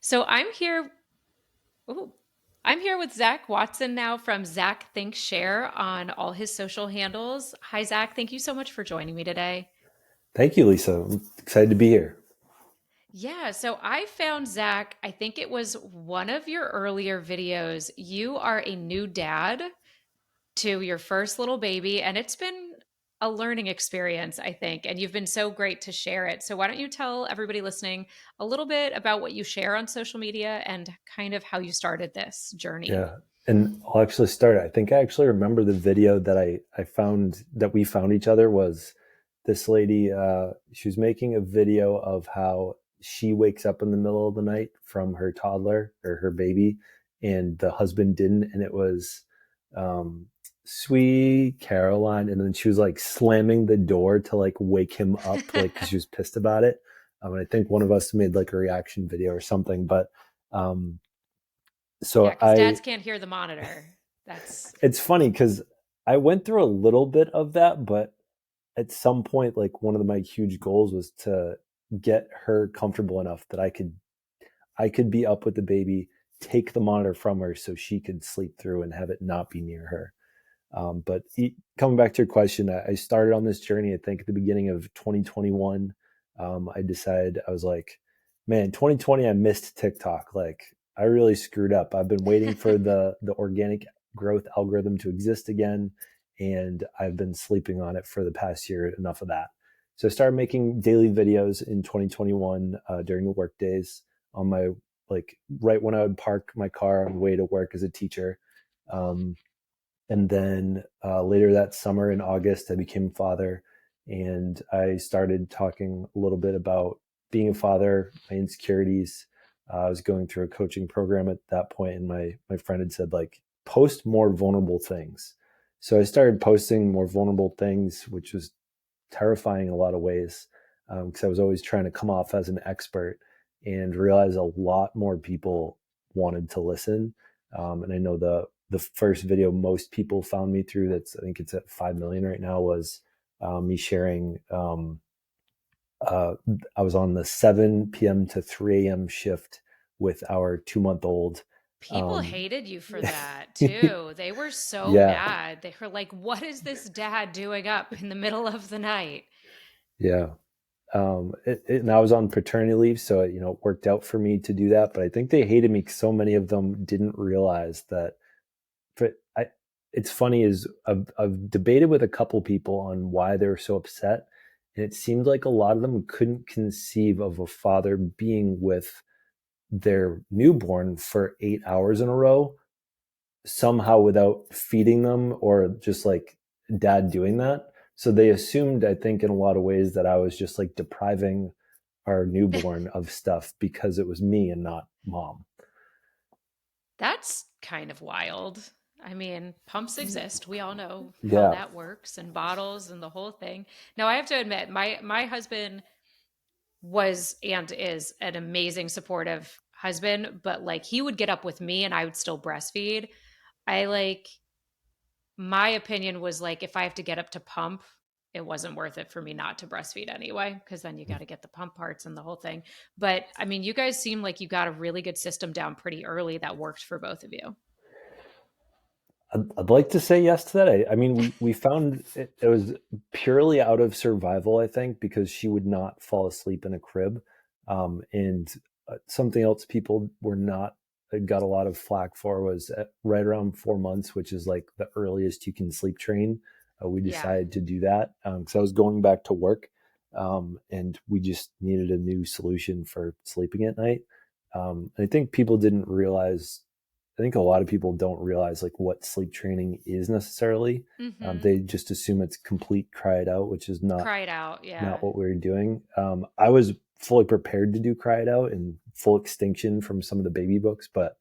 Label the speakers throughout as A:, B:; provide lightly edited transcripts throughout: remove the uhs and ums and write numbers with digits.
A: So I'm here. Ooh, I'm here with Zach Watson now from Zach Think Share on all his social handles. Hi, Zach. Thank you so much for joining me today.
B: Thank you, Lisa. I'm excited to be here.
A: Yeah, so I found Zach, I think it was one of your earlier videos. You are a new dad to your first little baby, and it's been a learning experience, I think, and you've been so great to share it. So, why don't you tell everybody listening a little bit about what you share on social media and kind of how you started this journey?
B: Yeah. And I'll actually start. I think I actually remember the video that I found that we found each other was this lady, she was making a video of how she wakes up in the middle of the night from her toddler or her baby, and the husband didn't. And it was um, Sweet Caroline. And then she was like slamming the door to like wake him up, like, because she was pissed about it. And I think one of us made like a reaction video or something. But um,
A: Yeah,
B: so
A: because dads
B: I
A: can't hear the monitor. That's
B: it's funny because I went through a little bit of that, but at some point, like one of my huge goals was to get her comfortable enough that I could be up with the baby, take the monitor from her so she could sleep through and have it not be near her. But coming back to your question, I started on this journey, I think, at the beginning of 2021. I decided, I was like, man, 2020, I missed TikTok. Like, I really screwed up. I've been waiting for the organic growth algorithm to exist again, and I've been sleeping on it for the past year. Enough of that. So I started making daily videos in 2021 during the work days on my, like, right when I would park my car on the way to work as a teacher. Um, and then later that summer in August, I became a father, and I started talking a little bit about being a father, my insecurities. I was going through a coaching program at that point, and my friend had said, like, post more vulnerable things. So I started posting more vulnerable things, which was terrifying in a lot of ways, because I was always trying to come off as an expert, and realize a lot more people wanted to listen. And I know the first video most people found me through, that's, I think it's at 5 million right now, was me sharing. Uh, I was on the 7 p.m. to 3 a.m. shift with our 2-month-old.
A: People
B: Um,
A: hated you for that too. They were so
B: yeah,
A: mad. They were like, "What is this dad doing up in the middle of the night?"
B: yeah. And I was on paternity leave, so it worked out for me to do that. But I think they hated me because so many of them didn't realize that. For I, it's funny is I've debated with a couple people on why they were so upset, and it seemed like a lot of them couldn't conceive of a father being with their newborn for 8 hours in a row somehow without feeding them, or just like dad doing that. So they assumed, I think, in a lot of ways, that I was just like depriving our newborn of stuff because it was me and not mom.
A: That's kind of wild. I mean, pumps exist. We all know how
B: Yeah.
A: that works, and bottles and the whole thing. Now, I have to admit, my husband was and is an amazing supportive husband, but like he would get up with me and I would still breastfeed. I like My opinion was like if I have to get up to pump, it wasn't worth it for me not to breastfeed anyway, because then you got to get the pump parts and the whole thing. But I mean, you guys seem like you got a really good system down pretty early that worked for both of you.
B: I'd like to say yes to that. I mean, we found it was purely out of survival, I think, because she would not fall asleep in a crib. And something else people were not got a lot of flack for was at right around 4 months, which is like the earliest you can sleep train. We
A: Yeah.
B: decided to do that because I was going back to work, and we just needed a new solution for sleeping at night. I think people didn't realize, I think a lot of people don't realize like what sleep training is necessarily.
A: Mm-hmm.
B: They just assume it's complete cry it out, which is not
A: Cry it out.
B: not
A: Yeah.
B: what we were doing. I was fully prepared to do cry it out and full extinction from some of the baby books, but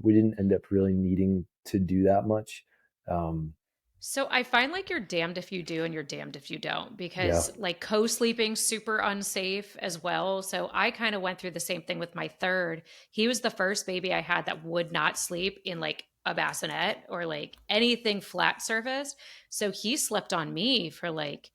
B: we didn't end up really needing to do that much. Um,
A: So I find like you're damned if you do and you're damned if you don't,
B: yeah,
A: because like co-sleeping super unsafe as well. So I kind of went through the same thing with my third. He was the first baby I had that would not sleep in like a bassinet or like anything flat surfaced. So he slept on me for like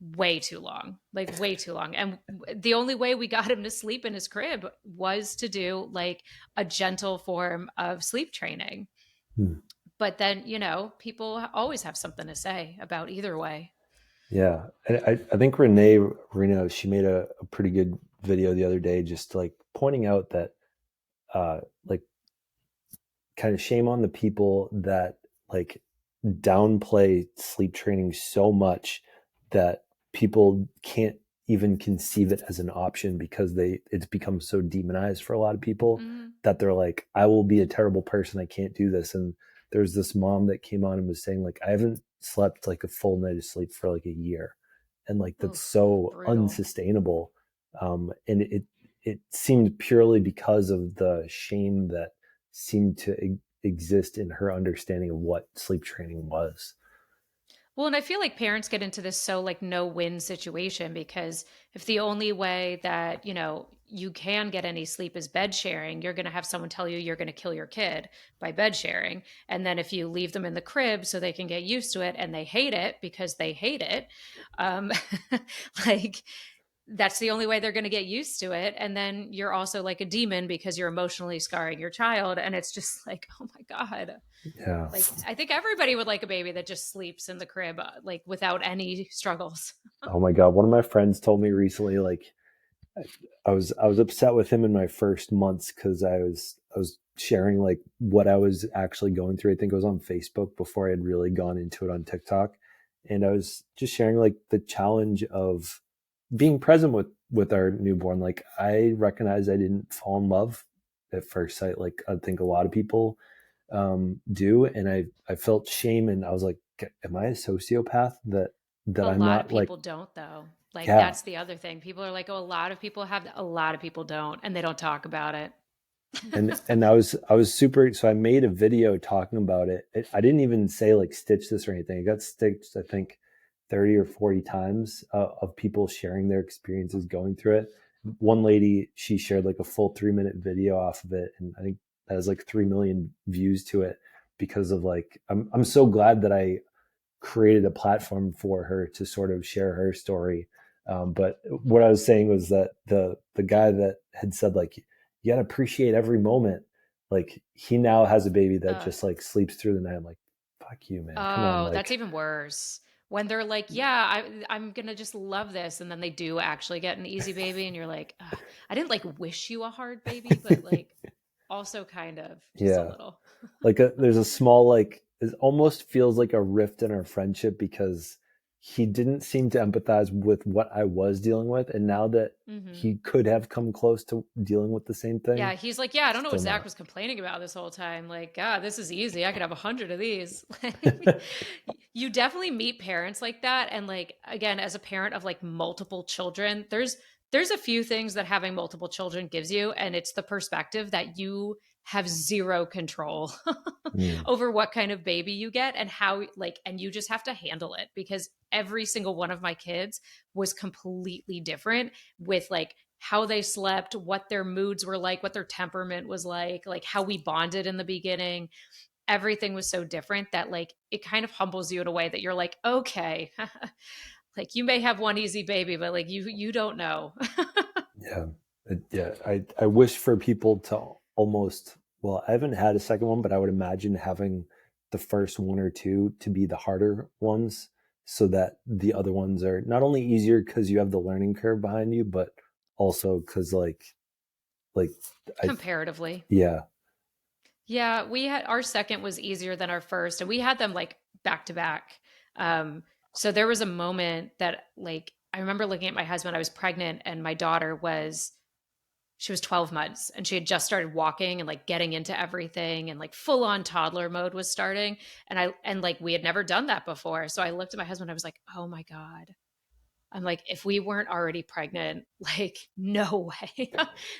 A: way too long, like way too long. And the only way we got him to sleep in his crib was to do like a gentle form of sleep training.
B: Hmm.
A: But then, people always have something to say about either way.
B: Yeah, I think Renee Reno, she made a pretty good video the other day, just like pointing out that like kind of shame on the people that like downplay sleep training so much that people can't even conceive it as an option because it's become so demonized for a lot of people
A: Mm.
B: that they're like, I will be a terrible person, I can't do this. And there's this mom that came on and was saying like, I haven't slept like a full night of sleep for like a year, and like that's
A: Oof,
B: so
A: brutal.
B: unsustainable. And it seemed purely because of the shame that seemed to exist in her understanding of what sleep training was.
A: Well, and I feel like parents get into this so like no win situation because if the only way that, you can get any sleep is bed sharing, you're going to have someone tell you you're going to kill your kid by bed sharing. And then if you leave them in the crib so they can get used to it and they hate it because they hate it, um, like that's the only way they're going to get used to it. And then you're also like a demon because you're emotionally scarring your child. And it's just like, oh my God.
B: Yeah.
A: Like, I think everybody would like a baby that just sleeps in the crib, like without any struggles.
B: Oh my god. One of my friends told me recently, like I was upset with him in my first months because I was sharing like what I was actually going through. I think it was on Facebook before I had really gone into it on TikTok. And I was just sharing like the challenge of being present with our newborn. Like I recognize I didn't fall in love at first sight, like I think a lot of people do, and I felt shame, and I was like, am I a sociopath that
A: A
B: I'm
A: lot of
B: not like,
A: people don't, though. Like,
B: yeah.
A: that's the other thing. People are like, oh, a lot of people have, a lot of people don't, and they don't talk about it.
B: And I was super, so I made a video talking about I didn't even say like stitch this or anything. It got stitched I think 30 or 40 times of people sharing their experiences going through it. One lady, she shared like a full 3-minute video off of it, and I think that has like 3 million views to it because of like I'm so glad that I created a platform for her to sort of share her story. But what I was saying was that the guy that had said like you gotta appreciate every moment, like he now has a baby that
A: uh,
B: just like sleeps through the night. I'm like, fuck you, man. Come on,
A: oh, that's
B: like
A: even worse. When they're like, yeah, I'm going to just love this. And then they do actually get an easy baby. And you're like, "Ugh, I didn't like wish you a hard baby, but like also kind of just a
B: yeah.
A: little.
B: Like there's a small like it almost feels like a rift in our friendship because he didn't seem to empathize with what I was dealing with, and now that
A: Hmm.
B: he could have come close to dealing with the same thing,
A: Yeah, he's like, yeah, I don't know what
B: still
A: Zach
B: not.
A: was complaining about this whole time. Like, God, this is easy. I could have 100 of these. You definitely meet parents like that, and like again, as a parent of like multiple children, there's a few things that having multiple children gives you, and it's the perspective that you have zero control
B: Mm,
A: over what kind of baby you get and how like and you just have to handle it because every single one of my kids was completely different with like how they slept, what their moods were like, what their temperament was like how we bonded in the beginning. Everything was so different that like it kind of humbles you in a way that you're like, okay, like you may have one easy baby, but like you don't know.
B: yeah. Yeah. I wish for people to almost, well, I haven't had a second one, but I would imagine having the first one or two to be the harder ones so that the other ones are not only easier because you have the learning curve behind you, but also because like I
A: Comparatively.
B: yeah.
A: Yeah, we had our second was easier than our first, and we had them like back to back. So there was a moment that like I remember looking at my husband. I was pregnant, and my daughter was she was 12 months, and she had just started walking and like getting into everything, and like full on toddler mode was starting. And like we had never done that before, so I looked at my husband. I was like, oh my god. I'm like, if we weren't already pregnant, like, no way,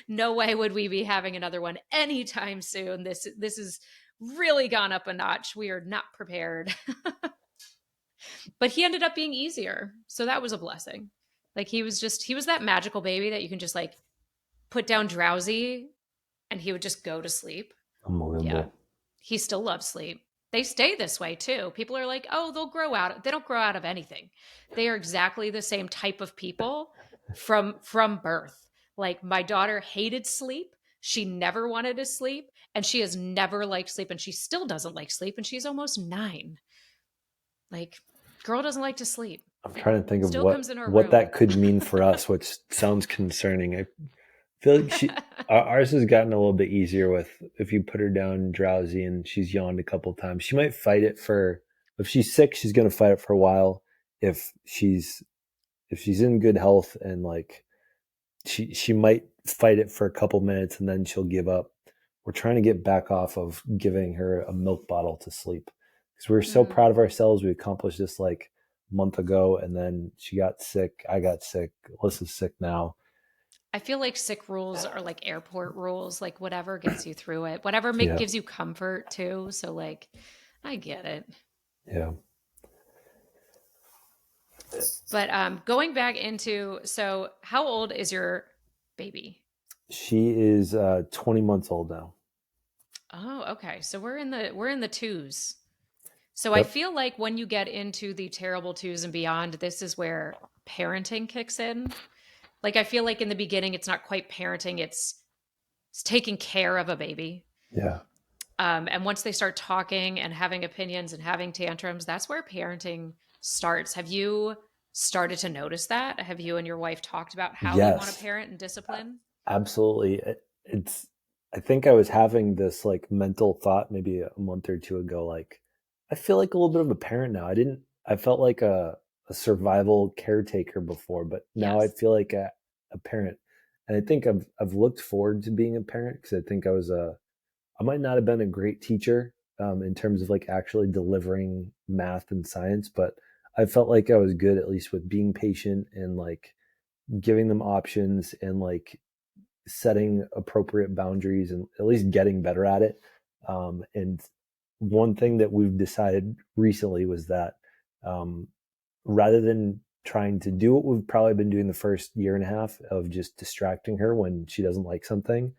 A: no way would we be having another one anytime soon. This has really gone up a notch. We are not prepared. But he ended up being easier, so that was a blessing. Like he was that magical baby that you can just like put down drowsy, and he would just go to sleep. Yeah,
B: Unbelievable.
A: he still loves sleep. they stay this way too. People are like, oh, they'll grow out. They don't grow out of anything. They are exactly the same type of people from birth. Like my daughter hated sleep. She never wanted to sleep, and she has never liked sleep, and she still doesn't like sleep, and she's almost 9. Like, girl doesn't like to sleep.
B: I'm trying to think of
A: Still comes in our
B: what
A: room.
B: that could mean for us, which sounds concerning. I feel like ours has gotten a little bit easier with if you put her down drowsy and she's yawned a couple times, she might fight it for if she's sick, she's going to fight it for a while. If she's in good health and like she might fight it for a couple minutes and then she'll give up. We're trying to get back off of giving her a milk bottle to sleep because we're so
A: Mm.
B: proud of ourselves. We accomplished this like a month ago, and then she got sick. I got sick. Alyssa's sick now.
A: I feel like sick rules are like airport rules, like whatever gets you through it, whatever
B: Yeah,
A: gives you comfort too. So like, I get it.
B: yeah.
A: But going back into, so how old is your baby?
B: She is 20 months old now.
A: Oh, okay. So we're in the twos. So I
B: Yep.
A: feel like when you get into the terrible twos and beyond, this is where parenting kicks in. Like I feel like in the beginning, it's not quite parenting; it's taking care of a baby.
B: Yeah.
A: And once they start talking and having opinions and having tantrums, that's where parenting starts. Have you started to notice that? Have you and your wife talked about how you want to
B: Yes.
A: parent and discipline?
B: Absolutely. It's. I think I was having this like mental thought maybe a month or two ago. Like, I feel like a little bit of a parent now. I didn't. I felt like a survival caretaker before, but now I
A: Yes.
B: feel like a parent. And I think I've looked forward to being a parent because I think I might not have been a great teacher in terms of like actually delivering math and science, but I felt like I was good at least with being patient and like giving them options and like setting appropriate boundaries and at least getting better at it. And one thing that we've decided recently was that um, rather than trying to do what we've probably been doing the first year and a half of just distracting her when she doesn't like something,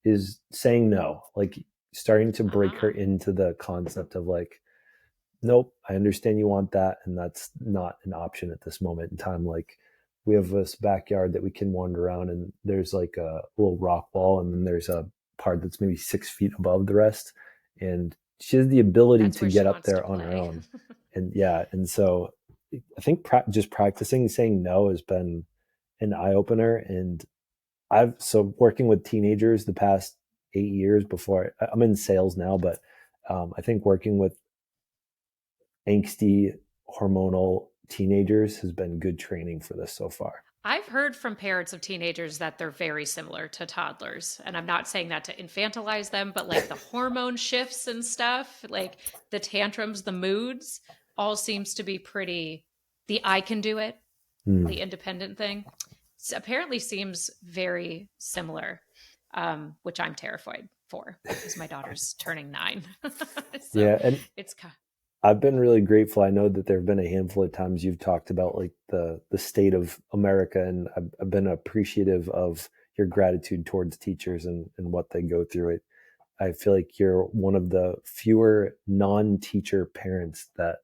B: is saying no, like starting to break her
A: Ah,
B: into the concept of like, nope, I understand you want that, and that's not an option at this moment in time. Like we have this backyard that we can wander around, and there's like a little rock wall, and then there's a part that's maybe 6 feet above the rest, and she has the ability
A: that's
B: to
A: where she
B: get up
A: wants to
B: there on her
A: play.
B: own. And yeah, and so I think just practicing saying no has been an eye opener. And I've so working with teenagers the past 8 years before I'm in sales now, but I think working with angsty, hormonal teenagers has been good training for this so far.
A: I've heard from parents of teenagers that they're very similar to toddlers. And I'm not saying that to infantilize them, but like the hormone shifts and stuff, like the tantrums, the moods, all seems to be pretty, the I can do it,
B: Hmm.
A: the independent thing, apparently seems very similar, which I'm terrified for because my daughter's turning 9. So
B: Yeah, and
A: it's,
B: I've been really grateful. I know that there have been a handful of times you've talked about like the state of America, and I've been appreciative of your gratitude towards teachers and what they go through. It I feel like you're one of the fewer non-teacher parents that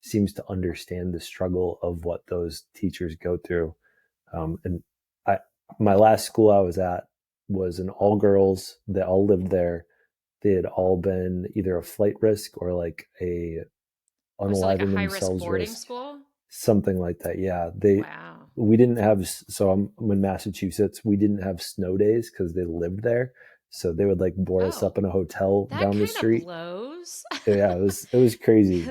B: seems to understand the struggle of what those teachers go through. And I, my last school I was at was an all girls. They all lived there. They had all been either a flight risk or like a
A: oh, so like a
B: unaliving
A: high risk
B: themselves
A: boarding
B: risk,
A: school?
B: something like that. Yeah, they
A: Wow.
B: we didn't have so I'm in Massachusetts. We didn't have snow days because they lived there, so they would like board us
A: Oh,
B: up in a hotel
A: that
B: down the
A: kind of
B: street.
A: blows.
B: Yeah, it was crazy.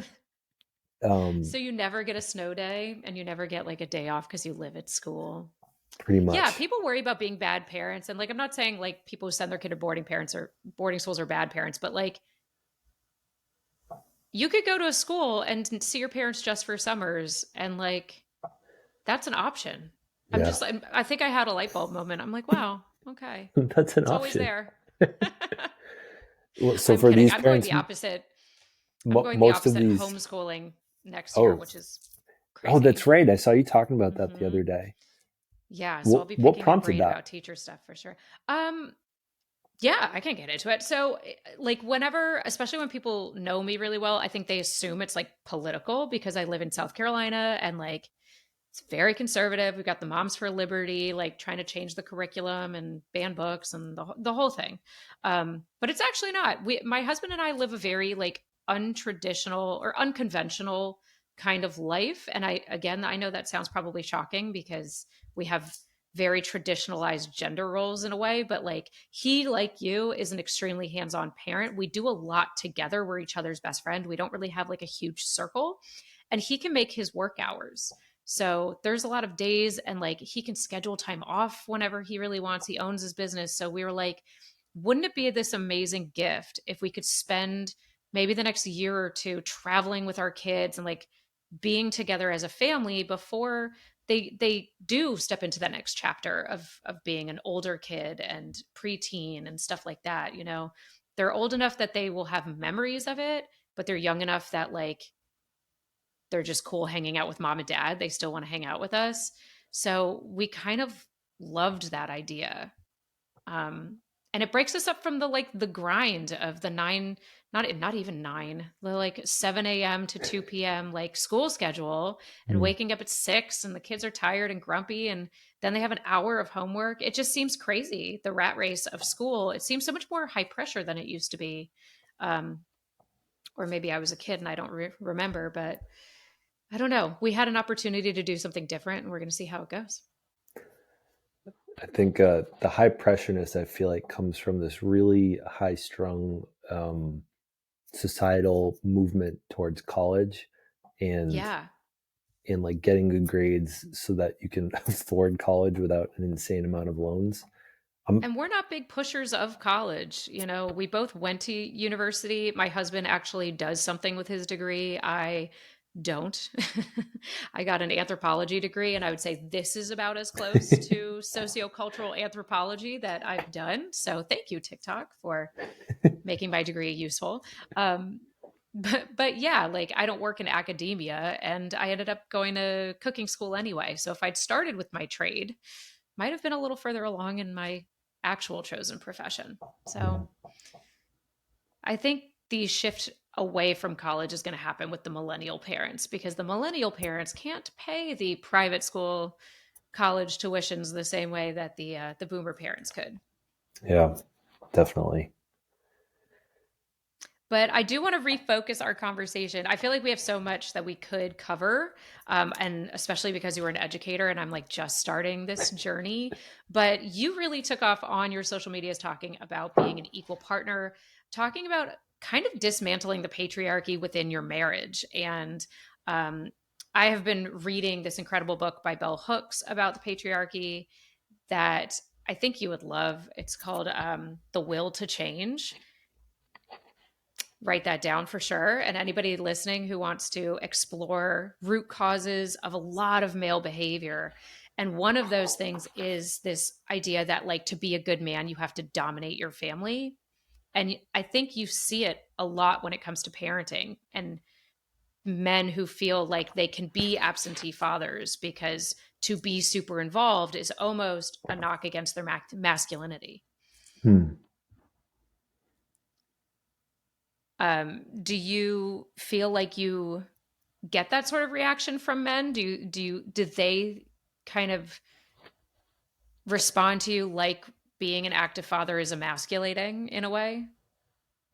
A: So you never get a snow day and you never get like a day off because you live at school.
B: Pretty
A: Yeah,
B: much.
A: people worry about being bad parents. And like, I'm not saying like people who send their kid to boarding schools are bad parents, but like you could go to a school and see your parents just for summers. And like, that's an option.
B: Yeah,
A: I think I had a light bulb moment. I'm like, wow, okay.
B: that's an
A: It's always
B: option.
A: there.
B: Well, so
A: I'm
B: for
A: kidding.
B: these
A: I'm going
B: parents,
A: the opposite. I'm going the
B: most of
A: opposite
B: these.
A: homeschooling next year,
B: Oh,
A: which is
B: oh, that's
A: crazy.
B: right. I saw you talking about that the
A: Hmm.
B: other day.
A: Yeah, so I'll be
B: What
A: picking your
B: prompted
A: brain
B: that?
A: about teacher stuff for sure. Um, Yeah, I can get into it. So, like, whenever, especially when people know me really well, I think they assume it's like political because I live in South Carolina and like it's very conservative. We've got the Moms for Liberty, like trying to change the curriculum and ban books and the whole thing. But it's actually not. My husband and I live a very like untraditional or unconventional kind of life. And again, I know that sounds probably shocking because we have very traditionalized gender roles in a way, but like he, like you, is an extremely hands on parent. We do a lot together. We're each other's best friend. We don't really have like a huge circle, and he can make his work hours. So there's a lot of days and like he can schedule time off whenever he really wants. He owns his business. So we were like, wouldn't it be this amazing gift if we could spend maybe the next year or two traveling with our kids and like being together as a family before they do step into that next chapter of being an older kid and preteen and stuff like that, you know. They're old enough that they will have memories of it, but they're young enough that like they're just cool hanging out with mom and dad. They still want to hang out with us. So we kind of loved that idea. Um, and it breaks us up from the like the grind of the nine, not even nine, the like 7 a.m. to 2 p.m. like school schedule and
B: Mm.
A: waking up at 6 and the kids are tired and grumpy and then they have an hour of homework. It just seems crazy. The rat race of school. It seems so much more high pressure than it used to be. Um, or maybe I was a kid and I don't remember, but I don't know. We had an opportunity to do something different, and we're going to see how it goes.
B: I think the high pressureness I feel like comes from this really high strung societal movement towards college and
A: Yeah.
B: like getting good grades so that you can afford college without an insane amount of loans. I'm
A: And we're not big pushers of college. You know, we both went to university. My husband actually does something with his degree. I don't. I got an anthropology degree, and I would say this is about as close to sociocultural anthropology that I've done. So thank you, TikTok, for making my degree useful. Um, but yeah, like I don't work in academia, and I ended up going to cooking school anyway. So if I'd started with my trade, might have been a little further along in my actual chosen profession. So I think the shift away from college is going to happen with the millennial parents because the millennial parents can't pay the private school college tuitions the same way that the boomer parents could.
B: Yeah, definitely.
A: But I do want to refocus our conversation. I feel like we have so much that we could cover, and especially because you were an educator and I'm like just starting this journey. But you really took off on your social medias talking about being an equal partner, talking about kind of dismantling the patriarchy within your marriage. And um, I have been reading this incredible book by Bell Hooks about the patriarchy that I think you would love. It's called The Will to Change. Write that down for sure. And anybody listening who wants to explore root causes of a lot of male behavior. And one of those things is this idea that, like, to be a good man, you have to dominate your family. And I think you see it a lot when it comes to parenting and men who feel like they can be absentee fathers because to be super involved is almost a knock against their masculinity.
B: Hmm.
A: Do you feel like you get that sort of reaction from men? Did they kind of respond to you like being an active father is emasculating in a way?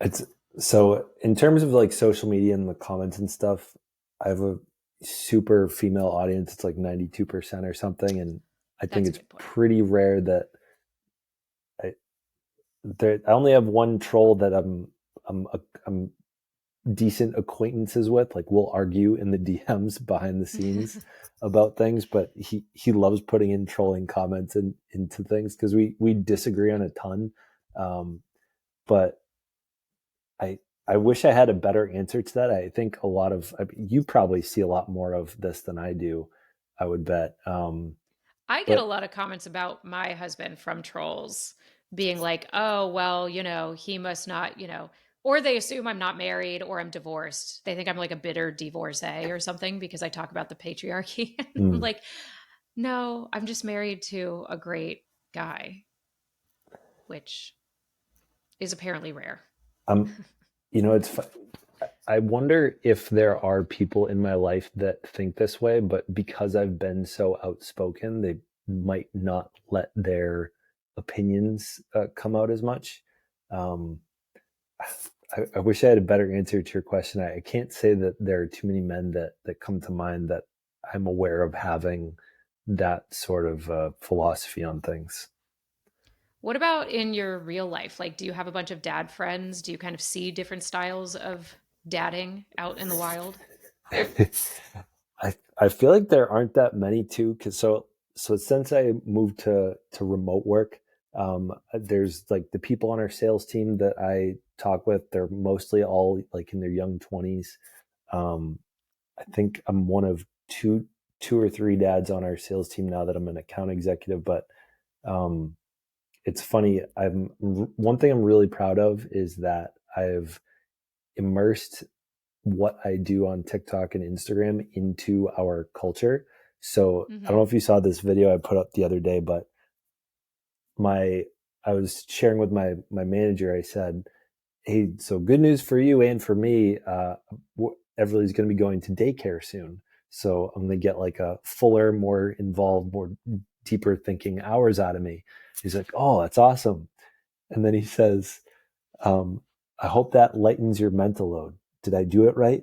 B: It's so in terms of like social media and the comments and stuff, I have a super female audience. It's like 92% or something. And I think
A: That's a
B: it's
A: good point.
B: pretty rare that I, I only have one troll that I'm decent acquaintances with. Like we'll argue in the DMs behind the scenes about things, but he loves putting in trolling comments into things because we disagree on a ton. Um, but I I wish I had a better answer to that. I think a lot of you probably see a lot more of this than I do. I would bet.
A: I get a
B: But
A: lot of comments about my husband from trolls being like, "Oh, well, you know, he must not, you know," or they assume I'm not married or I'm divorced. They think I'm like a bitter divorcee or something because I talk about the patriarchy. I'm
B: mm,
A: like, "No, I'm just married to a great guy," which is apparently rare.
B: Um, it's I wonder if there are people in my life that think this way, but because I've been so outspoken, they might not let their opinions come out as much. Um, I wish I had a better answer to your question. I can't say that there are too many men that come to mind that I'm aware of having that sort of philosophy on things.
A: What about in your real life? Like, do you have a bunch of dad friends? Do you kind of see different styles of dadding out in the wild?
B: I feel like there aren't that many too, because so since I moved to remote work, there's like the people on our sales team that I talk with. They're mostly all like in their young 20s. Um, I think I'm one of two or three dads on our sales team now that I'm an account executive. But um, it's funny. One thing I'm really proud of is that I've immersed what I do on TikTok and Instagram into our culture. So I don't
A: Mm-hmm.
B: know if you saw this video I put up the other day, but my I was sharing with my manager. I said, "Hey, so good news for you and for me. Everly's going to be going to daycare soon, so I'm going to get like a fuller, more involved, more deeper thinking hours out of me." He's like, "Oh, that's awesome." And then he says, "I hope that lightens your mental load. Did I do it right?"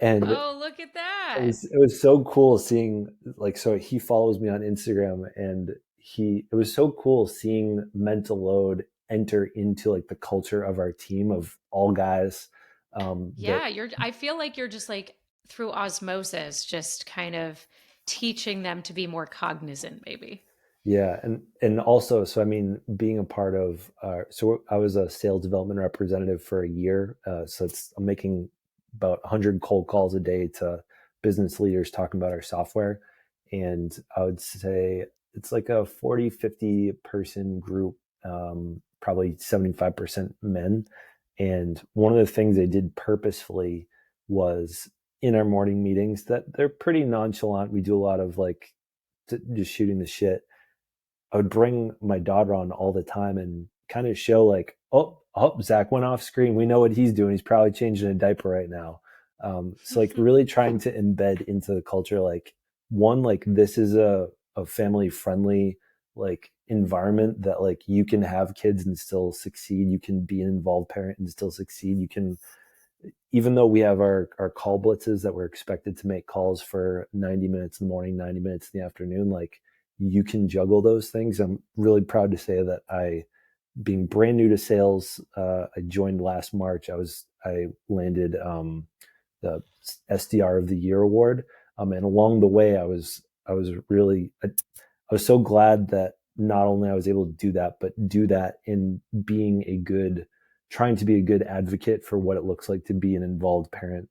B: And
A: Oh, look at that.
B: it was so cool seeing, like, so he follows me on Instagram, and he it was so cool seeing mental load enter into like the culture of our team of all guys, that
A: Yeah, I feel like you're just like through osmosis, just kind of teaching them to be more cognizant, maybe.
B: yeah, and also, so I mean, being a part of, so I was a sales development representative for a year. So I'm making about 100 cold calls a day to business leaders talking about our software, and I would say it's like a 40, 50 person group, probably 75% men. And one of the things I did purposefully was in our morning meetings that they're pretty nonchalant. We do a lot of like just shooting the shit. I would bring my daughter on all the time and kind of show like, oh, Zach went off screen. We know what he's doing. He's probably changing a diaper right now. So like really trying to embed into the culture, like one, like this is a family friendly like environment that like you can have kids and still succeed. You can be an involved parent and still succeed. You can, even though we have our call blitzes that we're expected to make calls for 90 minutes in the morning, 90 minutes in the afternoon, like you can juggle those things. I'm really proud to say that being brand new to sales, I joined last March. I landed the SDR of the Year award, and along the way, I was so glad that not only I was able to do that, but do that in being trying to be a good advocate for what it looks like to be an involved parent.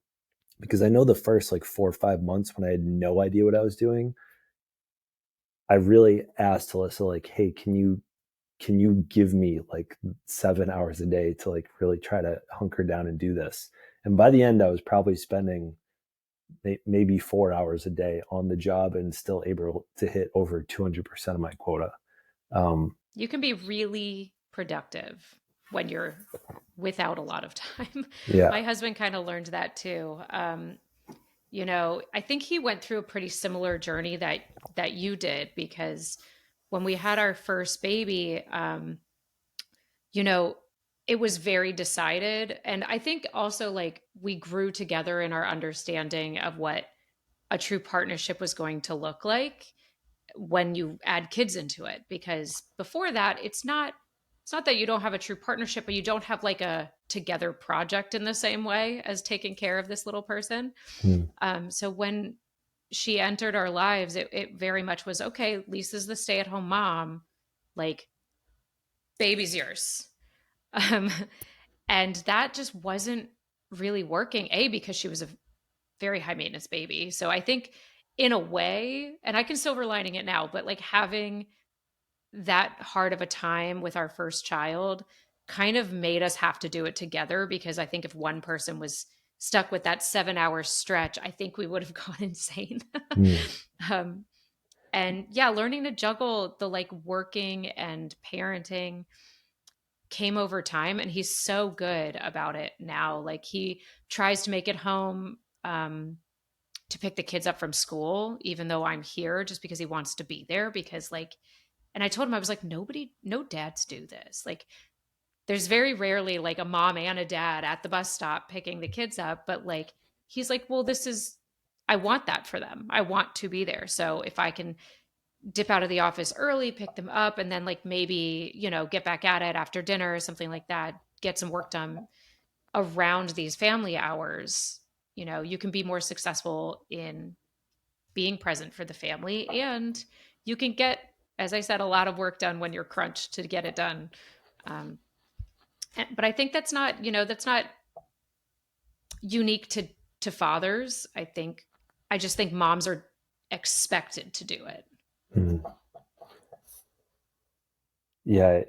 B: Because I know the first like 4 or 5 months when I had no idea what I was doing, I really asked Alyssa, like, hey, can you give me like 7 hours a day to like really try to hunker down and do this? And by the end, I was probably spending maybe 4 hours a day on the job and still able to hit over 200% of my quota. Um,
A: You can be really productive when you're without a lot of time.
B: yeah.
A: My husband kind of learned that too. I think he went through a pretty similar journey that you did because when we had our first baby, you know, it was very decided. And I think also like we grew together in our understanding of what a true partnership was going to look like when you add kids into it. Because before that, it's not that you don't have a true partnership, but you don't have like a together project in the same way as taking care of this little person.
B: Mm,
A: So when she entered our lives, it very much was okay, Lisa's the stay-at-home mom, like baby's yours. Um, and that just wasn't really working, A, because she was a very high maintenance baby. So I think in a way, and I can silver lining it now, but like having that hard of a time with our first child kind of made us have to do it together because I think if one person was stuck with that 7 hour stretch, I think we would have gone insane.
B: mm.
A: um, and yeah, learning to juggle the like working and parenting. came over time, and he's so good about it now. Like he tries to make it home to pick the kids up from school, even though I'm here, just because he wants to be there. Because like, and I told him, I was like, nobody, no dads do this. Like, there's very rarely like a mom and a dad at the bus stop picking the kids up, but like, he's like, well, this is, I want that for them. I want to be there. So if I can dip out of the office early, pick them up, and then like maybe, get back at it after dinner or something like that, get some work done around these family hours, you can be more successful in being present for the family, and you can get, as I said, a lot of work done when you're crunched to get it done. Um, but I think that's not unique to fathers. I just think moms are expected to do it.
B: Mhm. Yeah,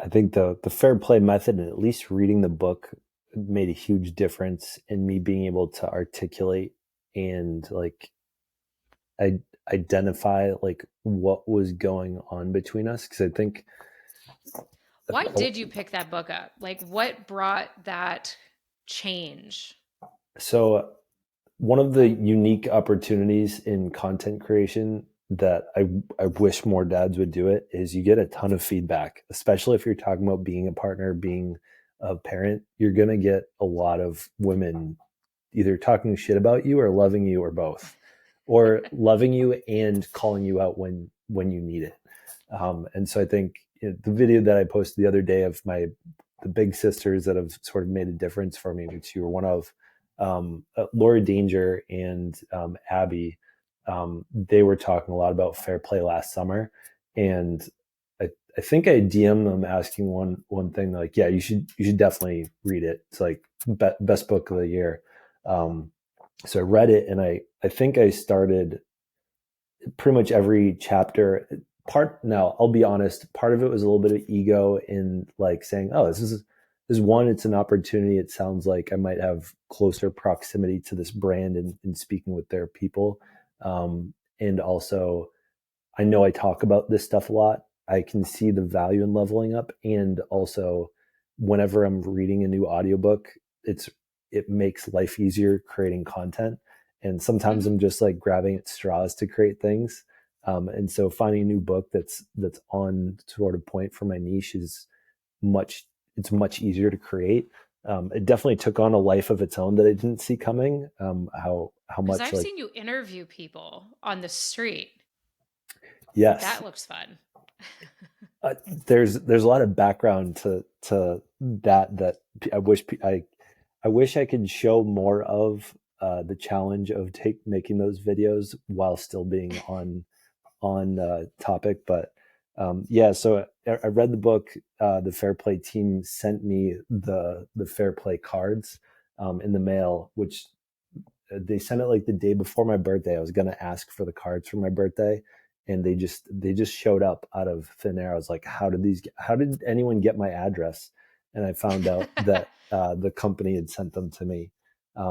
B: I think the fair play method, and at least reading the book, made a huge difference in me being able to articulate and like I identify like what was going on between us, because I think
A: Why did you pick that book up? Like, what brought that change?
B: so one of the unique opportunities in content creation that I wish more dads would do it is you get a ton of feedback, especially if you're talking about being a partner, being a parent. You're going to get a lot of women either talking shit about you or loving you or both, or loving you and calling you out when you need it. And so I think the video that I posted the other day of the big sisters that have sort of made a difference for me, which you were one of, Laura Danger and Abby, they were talking a lot about fair play last summer, and I think I DM'd them asking one thing like, yeah, you should definitely read it. It's like best book of the year. Um, so I read it, and I think I started pretty much every chapter. Part now, I'll be honest, part of it was a little bit of ego in like saying, oh, this is one, it's an opportunity. It sounds like I might have closer proximity to this brand and speaking with their people. And also I know I talk about this stuff a lot. I can see the value in leveling up. And also whenever I'm reading a new audiobook, it makes life easier creating content. And sometimes
A: Mm-hmm.
B: I'm just like grabbing at straws to create things. And so finding a new book that's on sort of point for my niche is much it's much easier to create. It definitely took on a life of its own that I didn't see coming. How
A: Because
B: much
A: I've
B: like
A: seen you interview people on the street.
B: yes,
A: That looks fun.
B: uh, there's a lot of background to that I wish I wish I could show more of the challenge of making those videos while still being on topic. But yeah, so I read the book. The Fair Play team sent me the Fair Play cards in the mail, which they sent it like the day before my birthday. I was gonna ask for the cards for my birthday, and they just showed up out of thin air. I was like, how did anyone get my address? And I found out that the company had sent them to me.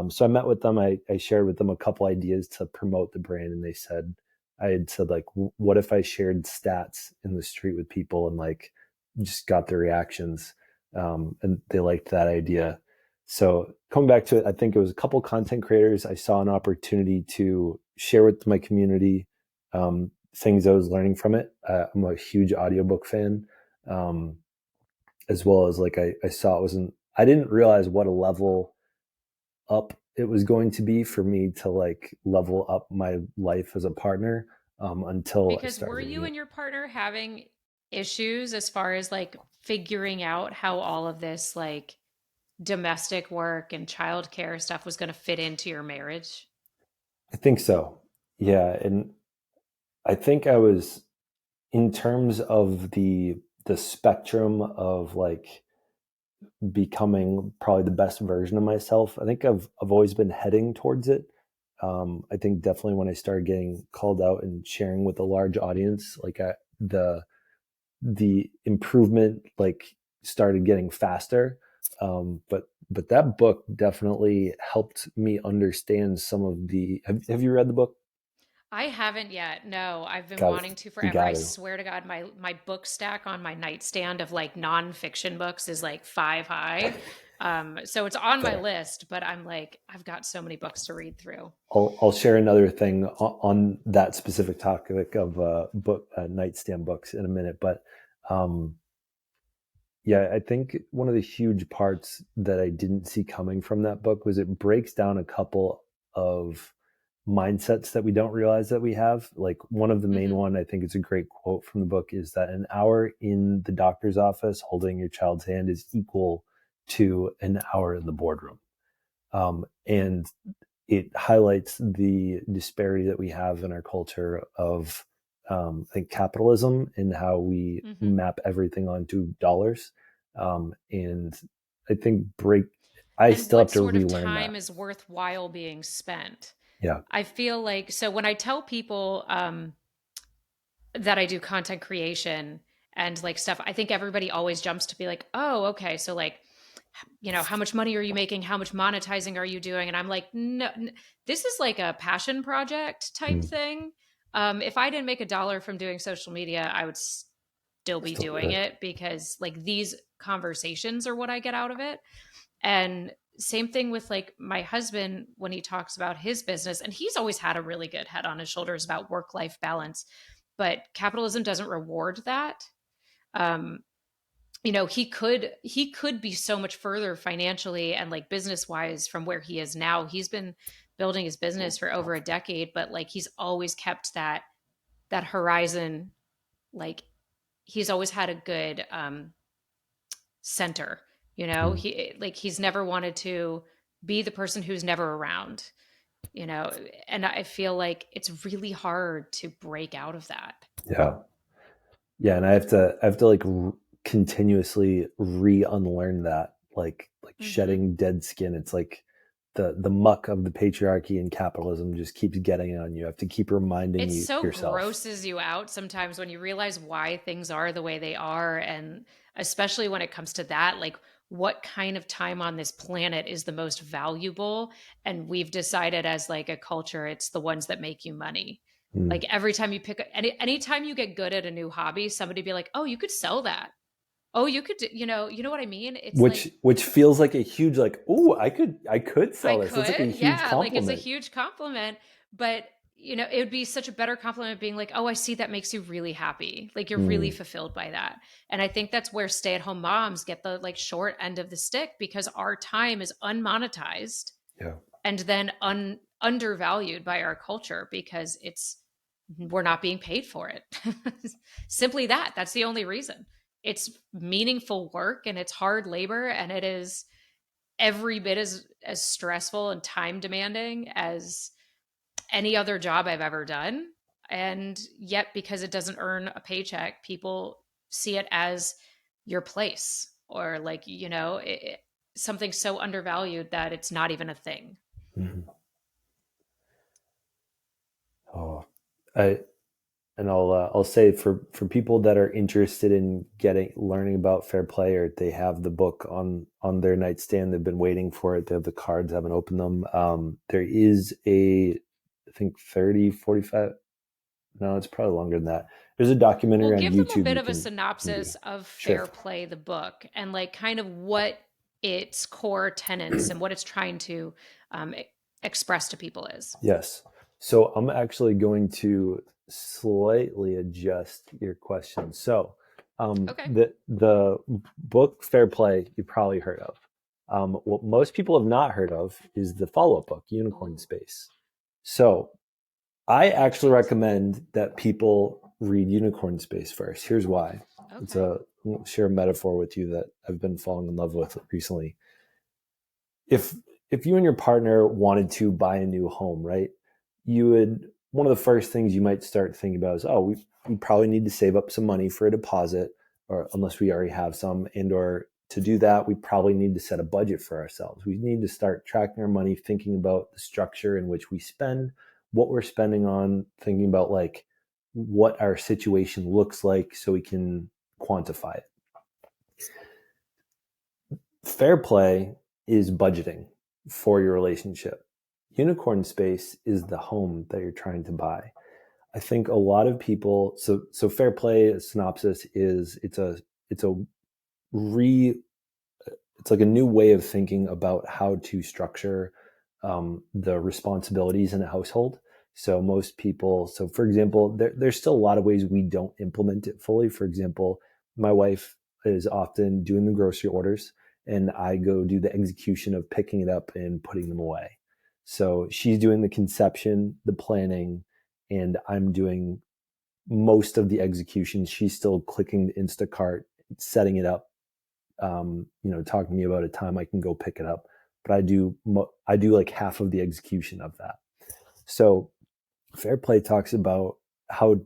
B: So I met with them. I shared with them a couple ideas to promote the brand, and they said I had said like, what if I shared stats in the street with people and like just got their reactions, and they liked that idea. So coming back to it, I think it was a couple content creators. I saw an opportunity to share with my community things I was learning from it. I'm a huge audiobook fan, um, as well as like I saw it wasn't. I didn't realize what a level up it was going to be for me to like level up my life as a partner, until I
A: Because
B: started
A: were
B: reading
A: you
B: it.
A: and your partner having issues as far as like figuring out how all of this like domestic work and childcare stuff was going to fit into your marriage?
B: I think so. Yeah, and I think I was in terms of the spectrum of like becoming probably the best version of myself. I think I've always been heading towards it. I think definitely when I started getting called out and sharing with a large audience, like the improvement like started getting faster. But that book definitely helped me understand some of the. Have you read the book?
A: I haven't yet. No, I've been
B: Got it.
A: wanting to
B: You
A: forever.
B: got
A: I
B: to.
A: swear to God, my book stack on my nightstand of like nonfiction books is like 5 high. So it's on my
B: Fair.
A: list, but I'm like, I've got so many books to read through.
B: I'll share another thing on that specific topic of book nightstand books in a minute, but um, yeah, I think one of the huge parts that I didn't see coming from that book was it breaks down a couple of mindsets that we don't realize that we have. Like one of the main
A: Hmm.
B: one, I think it's a great quote from the book, is that an hour in the doctor's office holding your child's hand is equal to an hour in the boardroom. And it highlights the disparity that we have in our culture of I think capitalism and how we
A: Hmm.
B: map everything onto dollars. And I think I
A: And
B: still
A: what
B: have to
A: sort of
B: relearn that.
A: time is worthwhile being spent?
B: Yeah.
A: I feel like, so when I tell people that I do content creation and like stuff, I think everybody always jumps to be like, oh, okay. So like, how much money are you making? How much monetizing are you doing? And I'm like, no, this is like a passion project type
B: Mm.
A: thing. If I didn't make $1 from doing social media, I would still be
B: Still
A: doing
B: good.
A: it because like these conversations are what I get out of it. And same thing with like my husband when he talks about his business, and he's always had a really good head on his shoulders about work life balance, but capitalism doesn't reward that. Um, he could be so much further financially and like business wise from where he is now. He's been building his business for over a decade, but like he's always kept that horizon. Like he's always had a good center.
B: Mm.
A: He's never wanted to be the person who's never around. You know, and I feel like it's really hard to break out of that.
B: Yeah. Yeah. And I have to like continuously re-unlearn that, like
A: Hmm.
B: shedding dead skin. It's like the muck of the patriarchy and capitalism just keeps getting on you. You have to keep reminding
A: It
B: you
A: so
B: yourself.
A: grosses you out sometimes when you realize why things are the way they are. And especially when it comes to that, like what kind of time on this planet is the most valuable? And we've decided as like a culture, it's the ones that make you money.
B: Mm.
A: Like every time you pick, anytime you get good at a new hobby, somebody be like, oh, you could sell that. Oh, you could, you know what I mean? It's like,
B: Which feels like a huge like, oh, I could
A: I
B: sell this. That's like a
A: could.
B: huge
A: Yeah, like it's a
B: compliment.
A: huge compliment, but it would be such a better compliment being like, "Oh, I see that makes you really happy. Like you're really
B: Mm.
A: fulfilled by that." And I think that's where stay-at-home moms get the like short end of the stick because our time is unmonetized
B: Yeah.
A: and then undervalued by our culture because we're not being paid for it. Simply that. That's the only reason. It's meaningful work and it's hard labor and it is every bit as stressful and time demanding as any other job I've ever done. And yet, because it doesn't earn a paycheck, people see it as your place or like, something so undervalued that it's not even a thing.
B: Mhm. Oh, I and I'll say for people that are interested in getting learning about fair play, or they have the book on their nightstand, they've been waiting for it, they have the cards, haven't opened them. There is I think 30, 45. No, it's probably longer than that. There's a
A: Well,
B: documentary on
A: give them a
B: YouTube
A: bit
B: you
A: of a
B: can do.
A: synopsis of
B: Sure.
A: Fair Play, the book, and like kind of what its core tenets and what it's trying to express to people is.
B: Yes. So I'm actually going to slightly adjust your question. So
A: Okay.
B: the book Fair Play you probably heard of. What most people have not heard of is the follow-up book, Unicorn
A: Oh,
B: Space. So I actually
A: jeez.
B: recommend that people read Unicorn Space first. Here's why.
A: Okay.
B: I'll share a metaphor with you that I've been falling in love with recently. If you and your partner wanted to buy a new home, right? You would One of the first things you might start thinking about is, oh, we probably need to save up some money for a deposit, or unless we already have some, and or to do that, we probably need to set a budget for ourselves. We need to start tracking our money, thinking about the structure in which we spend, what we're spending on, thinking about like what our situation looks like so we can quantify it. Fair play is budgeting for your relationship. Unicorn space is the home that you're trying to buy. I think a lot of people. So fair play synopsis is it's a re it's like a new way of thinking about how to structure the responsibilities in a household. So most people, so for example, there's still a lot of ways we don't implement it fully. For example, my wife is often doing the grocery orders, and I go do the execution of picking it up and putting them away. So she's doing the conception, the planning, and I'm doing most of the execution. She's still clicking the Instacart, setting it up, talking to me about a time I can go pick it up, but I do like half of the execution of that. So Fair Play talks about how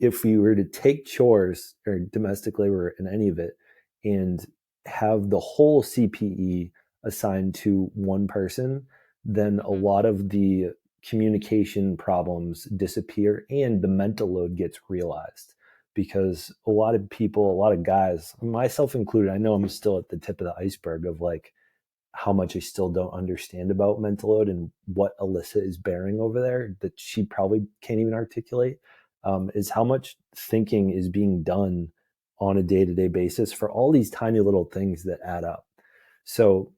B: if we were to take chores or domestic labor in any of it and have the whole CPE assigned to one person, then a
A: Mm-hmm.
B: lot of the communication problems disappear and the mental load gets realized. Because a lot of people, a lot of guys, myself included, I know I'm still at the tip of the iceberg of like how much I still don't understand about mental load and what Alyssa is bearing over there that she probably can't even articulate, is how much thinking is being done on a day-to-day basis for all these tiny little things that add up. So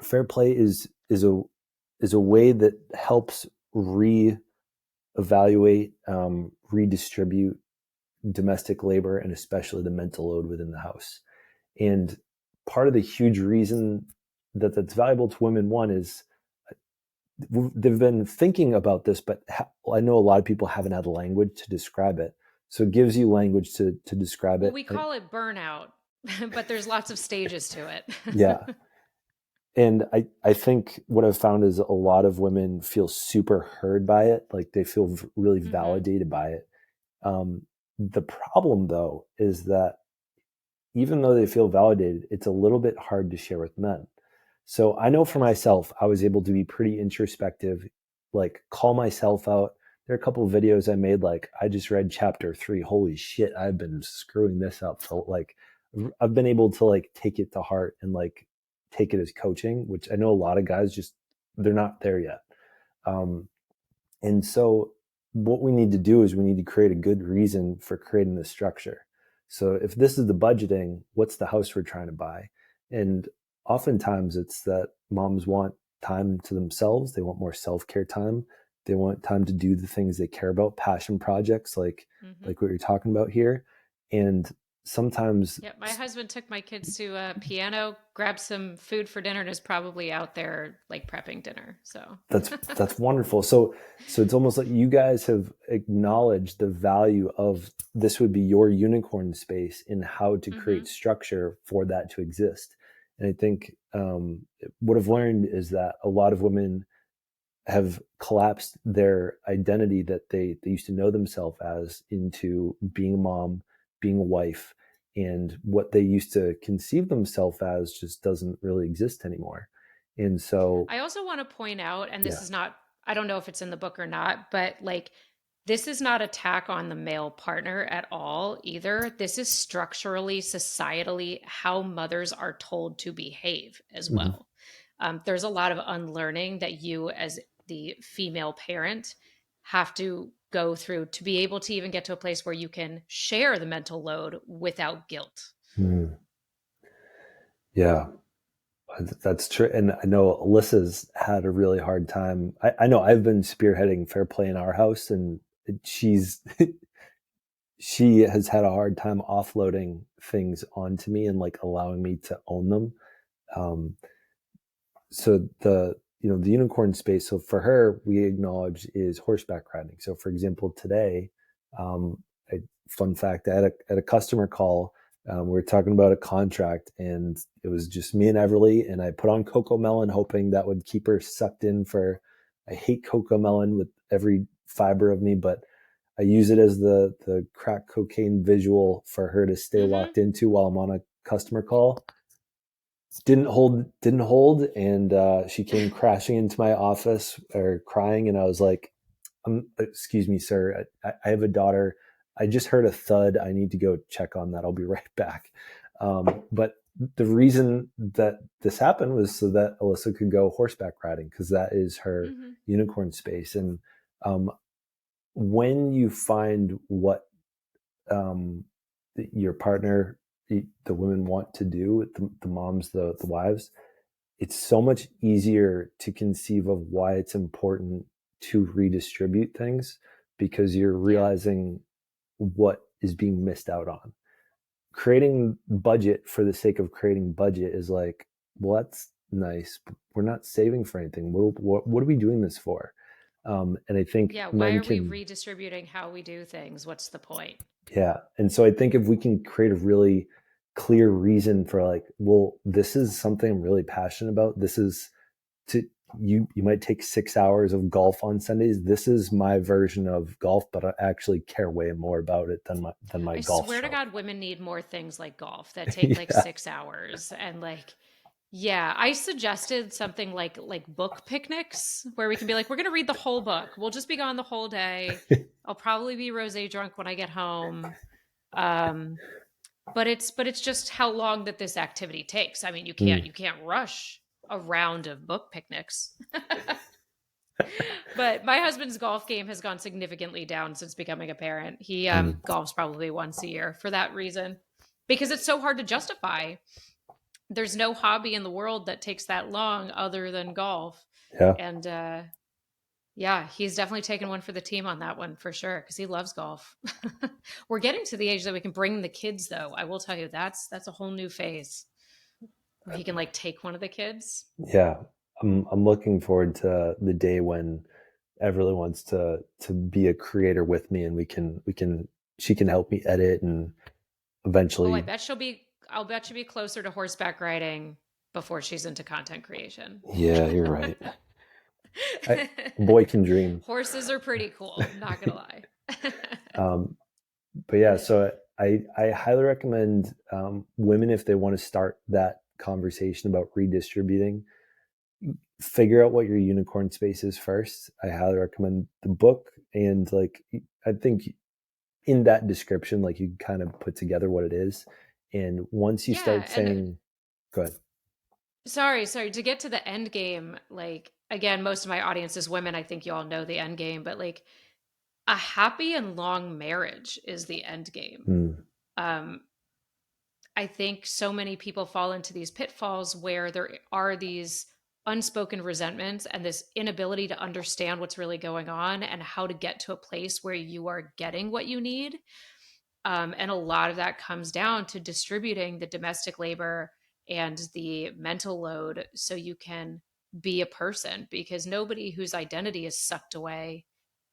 B: fair play is a way that helps re-evaluate, redistribute domestic labor and especially the mental load within the house. And part of the huge reason that that's valuable to women, one is they've been thinking about this, but I know a lot of people haven't had language to describe it. So it gives you language to describe
A: Well,
B: it.
A: we call it burnout, but there's lots of stages to
B: Yeah.
A: it.
B: And I think what I've found is a lot of women feel super heard by it. Like they feel really
A: Mm-hmm.
B: validated by it. The problem though is that even though they feel validated, it's a little bit hard to share with men. So I know for
A: Yes.
B: myself, I was able to be pretty introspective, like call myself out. There are a couple of videos I made, like I just read chapter 3. Holy shit, I've been screwing this up. So like I've been able to like take it to heart and like take it as coaching, which I know a lot of guys just they're not there yet. Um, and so what we need to do is we need to create a good reason for creating the structure. So if this is the budgeting, what's the house we're trying to buy? And oftentimes it's that moms want time to themselves. They want more self-care time. They want time to do the things they care about, passion projects
A: Mm-hmm.
B: like what you're talking about here. And sometimes
A: Yep. My husband took my kids to a piano, grabbed some food for dinner, and is probably out there like prepping dinner. So.
B: that's wonderful. So it's almost like you guys have acknowledged the value of this would be your unicorn space in how to
A: Mm-hmm.
B: create structure for that to exist. And I think what I've learned is that a lot of women have collapsed their identity that they used to know themselves as into being a mom, being a wife, and what they used to conceive themselves as just doesn't really exist anymore. And so,
A: I also want to point out, and this
B: yeah.
A: is not, I don't know if it's in the book or not, but like this is not attack on the male partner at all either. This is structurally, societally, how mothers are told to behave as
B: Mhm.
A: well. There's a lot of unlearning that you, as the female parent, have to go through to be able to even get to a place where you can share the mental load without guilt.
B: Mm. Yeah, that's true. And I know Alyssa's had a really hard time. I know I've been spearheading fair play in our house, and she's she has had a hard time offloading things onto me and like allowing me to own them. Um, so the unicorn space. So for her, we acknowledge is horseback riding. So for example, today, a fun fact, at a customer call, we were talking about a contract, and it was just me and Everly, and I put on Coco Melon, hoping that would keep her sucked in. For I hate Coco Melon with every fiber of me, but I use it as the crack cocaine visual for her to stay
A: Mm-hmm.
B: locked into while I'm on a customer call. Didn't hold, and she came crashing into my office or crying, and I was like, excuse me, sir, I have a daughter. I just heard a thud. I need to go check on that. I'll be right back. But the reason that this happened was so that Alyssa could go horseback riding, because that is her
A: Mm-hmm.
B: unicorn space. And um, when you find what um, your partner, the women want to do, the moms, the wives, it's so much easier to conceive of why it's important to redistribute things because you're
A: Yeah.
B: realizing what is being missed out on. Creating budget for the sake of creating budget is like, well, that's nice, but we're not saving for anything. What are we doing this for? And I think
A: Yeah. Why
B: men
A: are we
B: can,
A: redistributing how we do things? What's the point?
B: yeah. And so I think if we can create a really clear reason for like, well, this is something I'm really passionate about. This is to you might take 6 hours of golf on Sundays. This is my version of golf, but I actually care way more about it than my
A: I
B: golf
A: swear to
B: stroke.
A: God, women need more things like golf that take like
B: Yeah.
A: 6 hours and like, yeah, I suggested something like book picnics where we can be like, we're gonna read the whole book. We'll just be gone the whole day. I'll probably be rosé drunk when I get home. Um, but it's just how long that this activity takes. I mean, you can't
B: Mm,
A: you can't rush a round of book picnics. But my husband's golf game has gone significantly down since becoming a parent. He
B: mm,
A: golfs probably once a year for that reason because it's so hard to justify. There's no hobby in the world that takes that long other than golf.
B: yeah.
A: And yeah, he's definitely taken one for the team on that one for sure because he loves golf. We're getting to the age that we can bring the kids though. I will tell you that's a whole new phase where he can like take one of the kids.
B: Yeah. I'm looking forward to the day when Everly wants to be a creator with me and we can she can help me edit and
A: Oh, I
B: eventually,
A: bet I'll bet she'll be closer to horseback riding before she's into content creation.
B: yeah, you're right. I, boy can dream.
A: Horses are pretty cool, not gonna lie.
B: Um, but yeah, so I highly recommend women if they want to start that conversation about redistributing, figure out what your unicorn space is first. I highly recommend the book and like I think in that description, like you kind of put together what it is, and once you
A: Yeah,
B: start
A: and
B: saying, "Go ahead,"
A: sorry, to get to the end game, like again, most of my audience is women. I think you all know the end game, but like a happy and long marriage is the end game.
B: mm,
A: Um, I think so many people fall into these pitfalls where there are these unspoken resentments and this inability to understand what's really going on and how to get to a place where you are getting what you need. And a lot of that comes down to distributing the domestic labor and the mental load so you can be a person because nobody whose identity is sucked away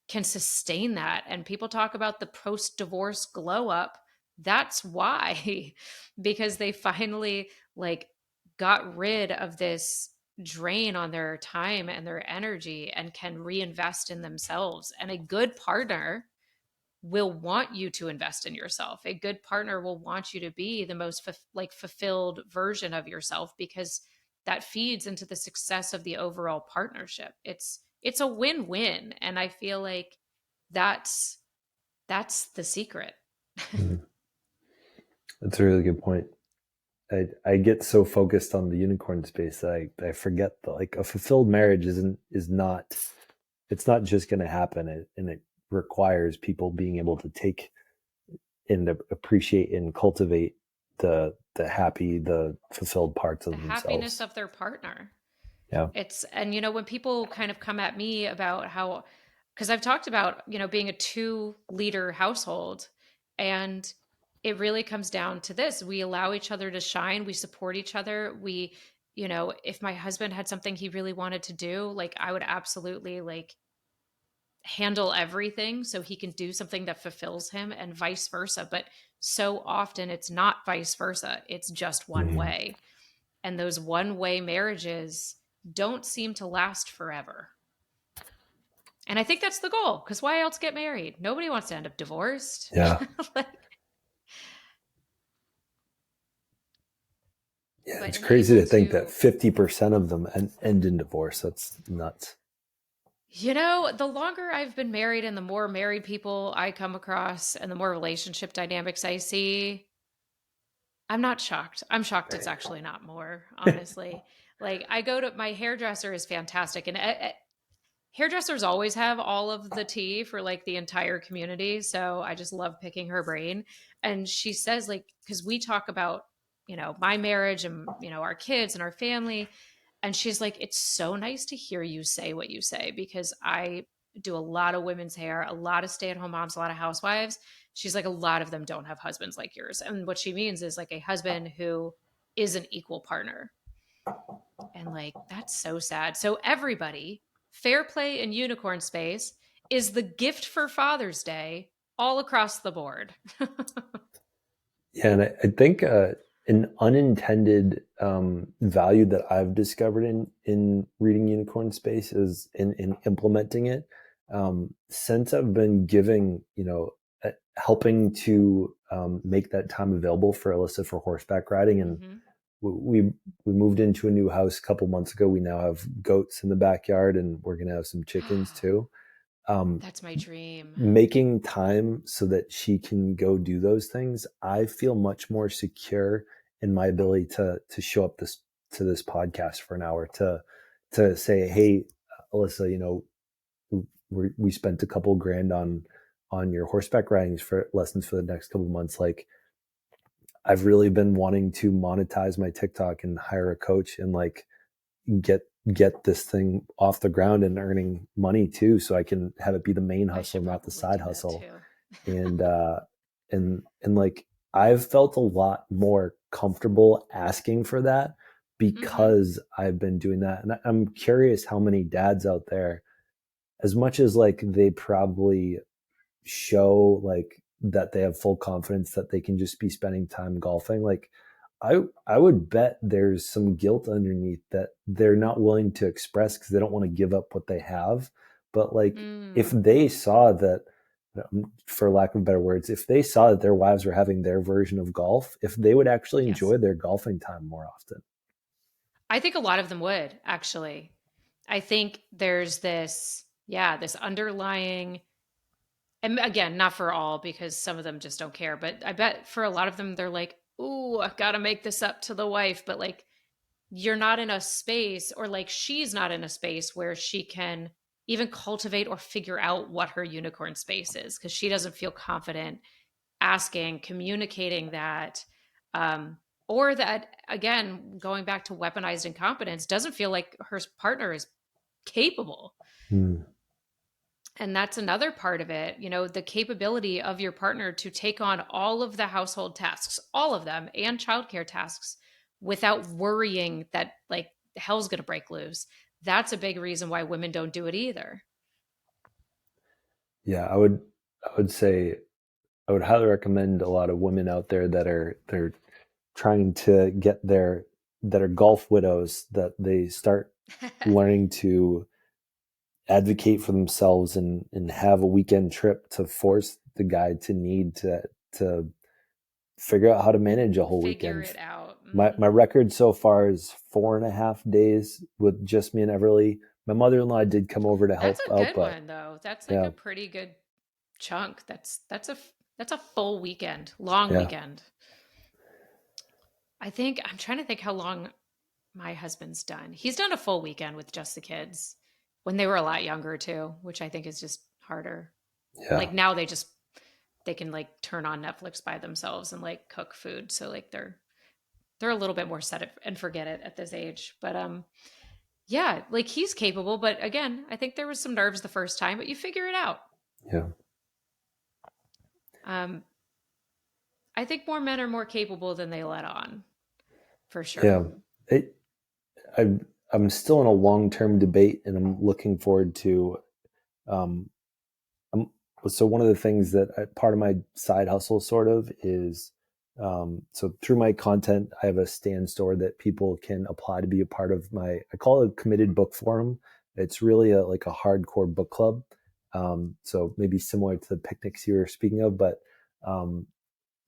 A: can sustain that. And people talk about the post divorce glow up. That's why, because they finally like got rid of this drain on their time and their energy and can reinvest in themselves. And a good partner will want you to invest in yourself. A good partner will want you to be the most fulfilled version of yourself because that feeds into the success of the overall partnership. It's a win-win and I feel like that's that's the secret.
B: mm. That's a really good point. I get so focused on the unicorn space that I forget that like a fulfilled marriage is not it's not just going to happen and it requires people being able to take and appreciate and cultivate the happy the fulfilled parts
A: The
B: of
A: happiness
B: themselves.
A: of their partner.
B: Yeah.
A: It's and when people kind of come at me about how because I've talked about, being a two leader household and it really comes down to this. We allow each other to shine, we support each other. If my husband had something he really wanted to do, like I would absolutely like handle everything so he can do something that fulfills him and vice versa. But so often it's not vice versa. It's just one
B: Mhm.
A: way. And those one way marriages don't seem to last forever. And I think that's the goal because why else get married? Nobody wants to end up divorced.
B: Yeah.
A: Like,
B: Yeah.
A: but
B: It's
A: in
B: crazy
A: able
B: to think that
A: to,
B: 50% of them end in divorce. That's nuts.
A: the longer I've been married and the more married people I come across and the more relationship dynamics I see, I'm not shocked. I'm shocked it's actually not more, honestly. Like, I go to my hairdresser is fantastic. And hairdressers always have all of the tea for like the entire community. So I just love picking her brain. And she says, like, because we talk about, my marriage and, our kids and our family. And she's like, it's so nice to hear you say what you say because I do a lot of women's hair, a lot of stay at home moms, a lot of housewives. She's like, a lot of them don't have husbands like yours. And what she means is like a husband who is an equal partner. And like, that's so sad. So, everybody, fair play in unicorn space is the gift for Father's Day all across the board.
B: Yeah, and I think an unintended value that I've discovered in reading Unicorn Space is in implementing it. Since I've been giving, helping to make that time available for Alyssa for horseback riding, and
A: Mm-hmm.
B: we moved into a new house a couple months ago. We now have goats in the backyard, and we're gonna have some chickens too. Um,
A: That's my dream.
B: Making time so that she can go do those things, I feel much more secure in my ability to show up this podcast for an hour to say, hey, Alyssa, we spent a couple grand on your horseback riding for lessons for the next couple of months. Like, I've really been wanting to monetize my TikTok and hire a coach and like get get this thing off the ground and earning money too, so I can have it be the main
A: I
B: hustle,
A: should
B: not the
A: probably
B: side
A: do that
B: hustle.
A: too.
B: And and like I've felt a lot more comfortable asking for that
A: Mm-hmm.
B: because I've been doing that. And I'm curious how many dads out there, as much as like they probably show like that they have full confidence that they can just be spending time golfing, like I would bet there's some guilt underneath that they're not willing to express because they don't want to give up what they have. But like if
A: Mm.
B: they saw that, for lack of better words, if they saw that their wives were having their version of golf, if they would actually
A: Yes.
B: enjoy their golfing time more often.
A: I think a lot of them would actually. I think there's this, yeah, this underlying, and again, not for all because some of them just don't care, but I bet for a lot of them, they're like, ooh, I've got to make this up to the wife. But like, you're not in a space, or like, she's not in a space where she can even cultivate or figure out what her unicorn space is because she doesn't feel confident asking, communicating that. Um, or that, again, going back to weaponized incompetence, doesn't feel like her partner is capable.
B: Hmm.
A: And that's another part of it, the capability of your partner to take on all of the household tasks, all of them, and childcare tasks without worrying that like hell's going to break loose. That's a big reason why women don't do it either.
B: Yeah, I would say I would highly recommend a lot of women out there that are they're trying to get their that are golf widows, that they start learning to advocate for themselves and have a weekend trip to force the guy to need to figure out how to manage a whole
A: Figure
B: weekend.
A: it out.
B: My
A: Hmm.
B: record so far is 4.5 days with just me and Everly. My mother-in-law did come over to
A: That's
B: help
A: a
B: out,
A: good
B: but
A: one though. That's like
B: yeah,
A: a pretty good chunk. That's a full weekend, long
B: yeah,
A: weekend. I think I'm trying to think how long my husband's done. He's done a full weekend with just the kids when they were a lot younger too, which I think is just harder.
B: yeah,
A: Like now they can like turn on Netflix by themselves and like cook food, so like they're a little bit more set it and forget it at this age. But yeah, like he's capable, but again, I think there was some nerves the first time, but you figure it out.
B: yeah,
A: Um I think more men are more capable than they let on, for
B: yeah.
A: sure.
B: It, I, I'm still in a long-term debate, and I'm looking forward to um, I'm, so one of the things that part of my side hustle sort of is so through my content, I have a stand store that people can apply to be a part of my, I call it a committed book forum. It's really like a hardcore book club. So maybe similar to the picnics you were speaking of, but um,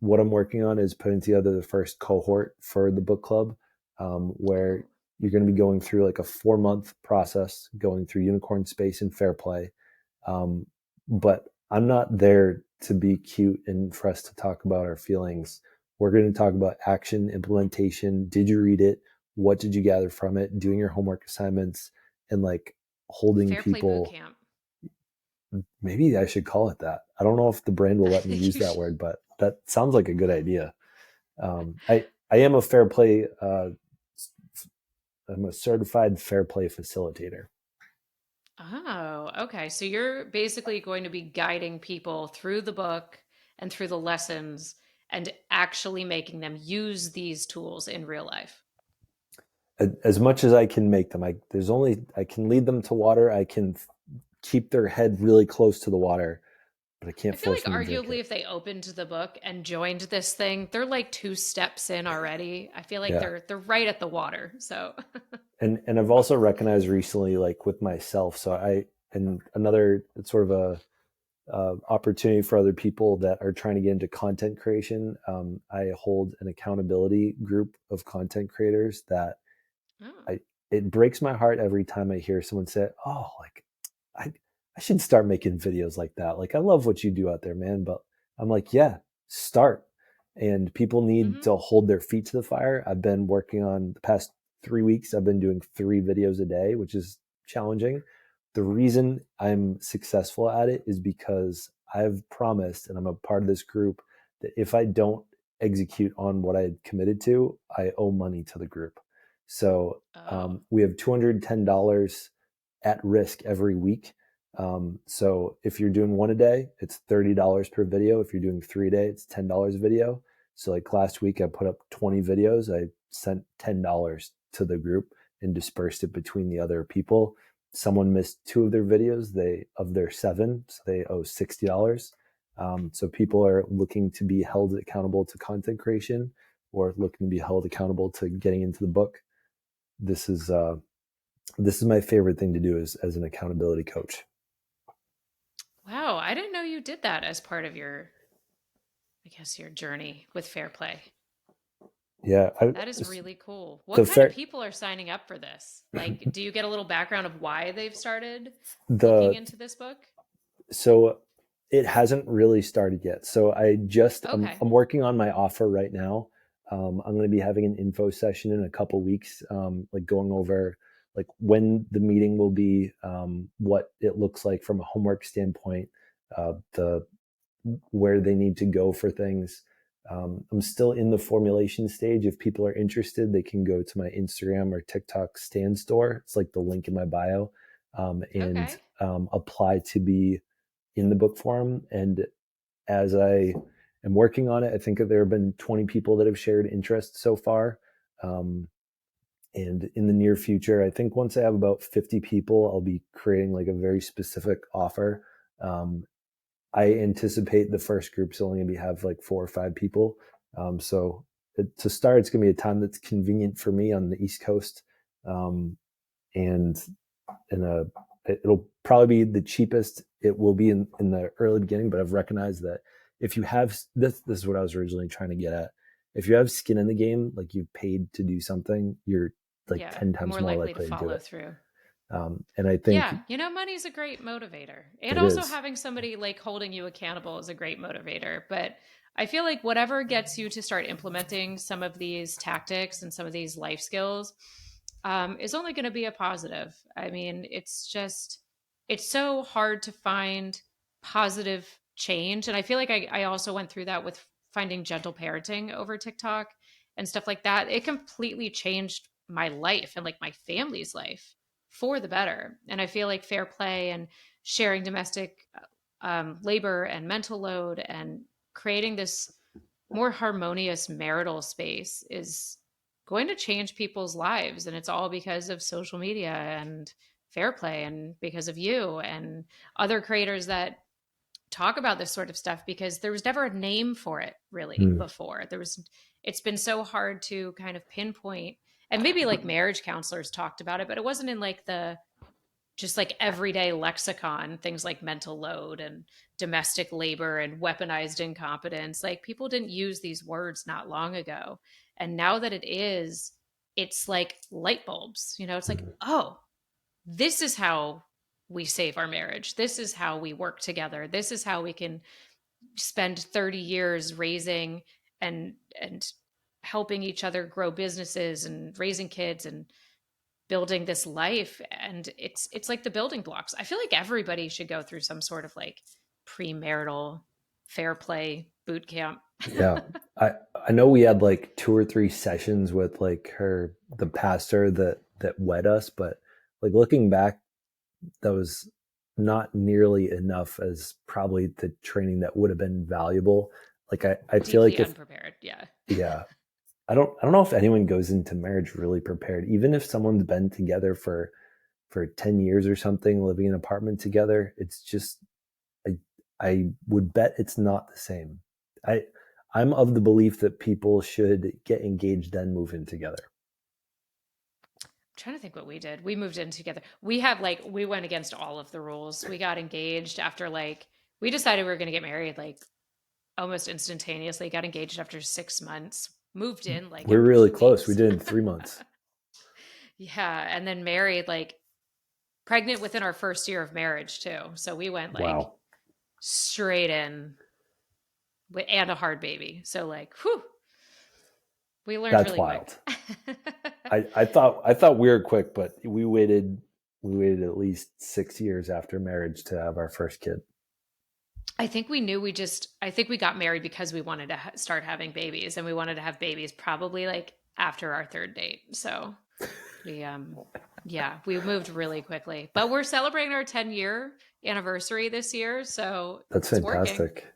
B: what I'm working on is putting together the first cohort for the book club, where
A: Ooh.
B: you're going to be going through like a 4 month process, going through Unicorn Space and Fair Play. um, but I'm not there to be cute and for us to talk about our feelings. We're going to talk about action, implementation. Did you read it? What did you gather from it? Doing your homework assignments, and like holding
A: Fair play boot
B: people.
A: camp.
B: Maybe I should call it that. I don't know if the brand will
A: I
B: let me
A: think
B: use
A: you
B: that
A: should.
B: word, but that sounds like a good idea. I am a fair play. I'm a certified fair play facilitator.
A: Oh, okay. So you're basically going to be guiding people through the book and through the lessons and actually making them use these tools in real life.
B: As much as I can make them, I can lead them to water. I can keep their head really close to the water, but I can't
A: I feel
B: force
A: like
B: them to drink
A: arguably
B: it.
A: if they opened the book and joined this thing, they're like two steps in already. I feel like
B: Yeah.
A: they're right at the water. So,
B: And I've also recognized recently, like with myself, so I and another it's sort of a opportunity for other people that are trying to get into content creation. I hold an accountability group of content creators that
A: oh.
B: I it breaks my heart every time I hear someone say, "Oh, like I I should start making videos like that. Like I love what you do out there, man." But I'm like, yeah, start. And people need
A: Hmm.
B: to hold their feet to the fire. I've been working on the past 3 weeks. I've been doing 3 videos a day, which is challenging. The reason I'm successful at it is because I've promised, and I'm a part of this group, that if I don't execute on what I had committed to, I owe money to the group. So
A: Oh.
B: we have $210 at risk every week. So if you're doing one a day, it's $30 per video. If you're doing three a day, it's $10 a video. So like last week, I put up 20 videos. I sent $10 to the group and dispersed it between the other people. Someone missed two of their videos. They of their seven, so they owe $60. So people are looking to be held accountable to content creation or looking to be held accountable to getting into the book. This is uh, this is my favorite thing to do as an accountability coach.
A: Wow. I didn't know you did that as part of your, I guess, your journey with Fair Play.
B: Yeah,
A: That is really cool. What
B: the
A: kind of
B: fair
A: people are signing up for this? Like, do you get a little background of why they've started looking
B: the
A: into this book?
B: so it hasn't really started yet. So
A: Okay.
B: I'm working on my offer right now. I'm going to be having an info session in a couple weeks, like going over like when the meeting will be, what it looks like from a homework standpoint, the where they need to go for things. I'm still in the formulation stage. If people are interested, they can go to my Instagram or TikTok stand store. It's like the link in my bio, and
A: Okay.
B: apply to be in the book forum. And as I am working on it, I think that there have been 20 people that have shared interest so far. Um, and in the near future, I think once I have about 50 people, I'll be creating like a very specific offer. Um, I anticipate the first group's only going to have like 4 or 5 people. So to start, it's going to be a time that's convenient for me on the East Coast, um, and in a it'll probably be the cheapest it will be in the early beginning. But I've recognized that if you have this is what I was originally trying to get at. If you have skin in the game, like you've paid to do something, you're like
A: Yeah.
B: 10
A: More
B: times more
A: likely to
B: likely to do
A: follow
B: it.
A: through.
B: And I think
A: Yeah. Money's a great motivator. And
B: it
A: also
B: is.
A: having somebody like holding you accountable is a great motivator. But I feel like whatever gets you to start implementing some of these tactics and some of these life skills is only going to be a positive. I mean, it's so hard to find positive change. And I feel like I also went through that with finding gentle parenting over TikTok and stuff like that. It completely changed my life and like my family's life for the better. And I feel like fair play and sharing domestic labor and mental load and creating this more harmonious marital space is going to change people's lives. And it's all because of social media and fair play and because of you and other creators that talk about this sort of stuff because there was never a name for it really
B: Hmm.
A: before. It's been so hard to kind of pinpoint, and maybe like marriage counselors talked about it, but it wasn't in like the just like everyday lexicon, things like mental load and domestic labor and weaponized incompetence. Like people didn't use these words not long ago. And now that it is, it's like light bulbs. It's like, oh, this is how we save our marriage. This is how we work together. This is how we can spend 30 years raising and helping each other grow businesses and raising kids and building this life, and it's like the building blocks. I feel like everybody should go through some sort of like premarital fair play boot camp.
B: Yeah. I know we had like two or three sessions with like the pastor that wed us, but like looking back, that was not nearly enough as probably the training that would have been valuable. Like I feel like
A: Deeply
B: if
A: unprepared, yeah.
B: yeah, I don't know if anyone goes into marriage really prepared. Even if someone's been together for 10 years or something, living in an apartment together, it's just I I would bet it's not the same. I I'm of the belief that people should get engaged then move in together.
A: Trying to think what we did. We moved in together. We have like we went against all of the rules. We got engaged after like we decided we were going to get married like almost instantaneously. Got engaged after 6 months. Moved in like
B: We're
A: after
B: really
A: two
B: close. We
A: weeks.
B: did it in 3 months.
A: Yeah, and then married like pregnant within our first year of marriage too. So we went like
B: Wow.
A: straight in and a hard baby. So like, whew, we learned
B: That's
A: really quick.
B: wild. I thought we were quick, but we waited at least 6 years after marriage to have our first kid.
A: I think we knew I think we got married because we wanted to start having babies, and we wanted to have babies probably like after our third date. So we, yeah, we moved really quickly, but we're celebrating our 10-year anniversary this year. So
B: That's
A: it's working.
B: fantastic.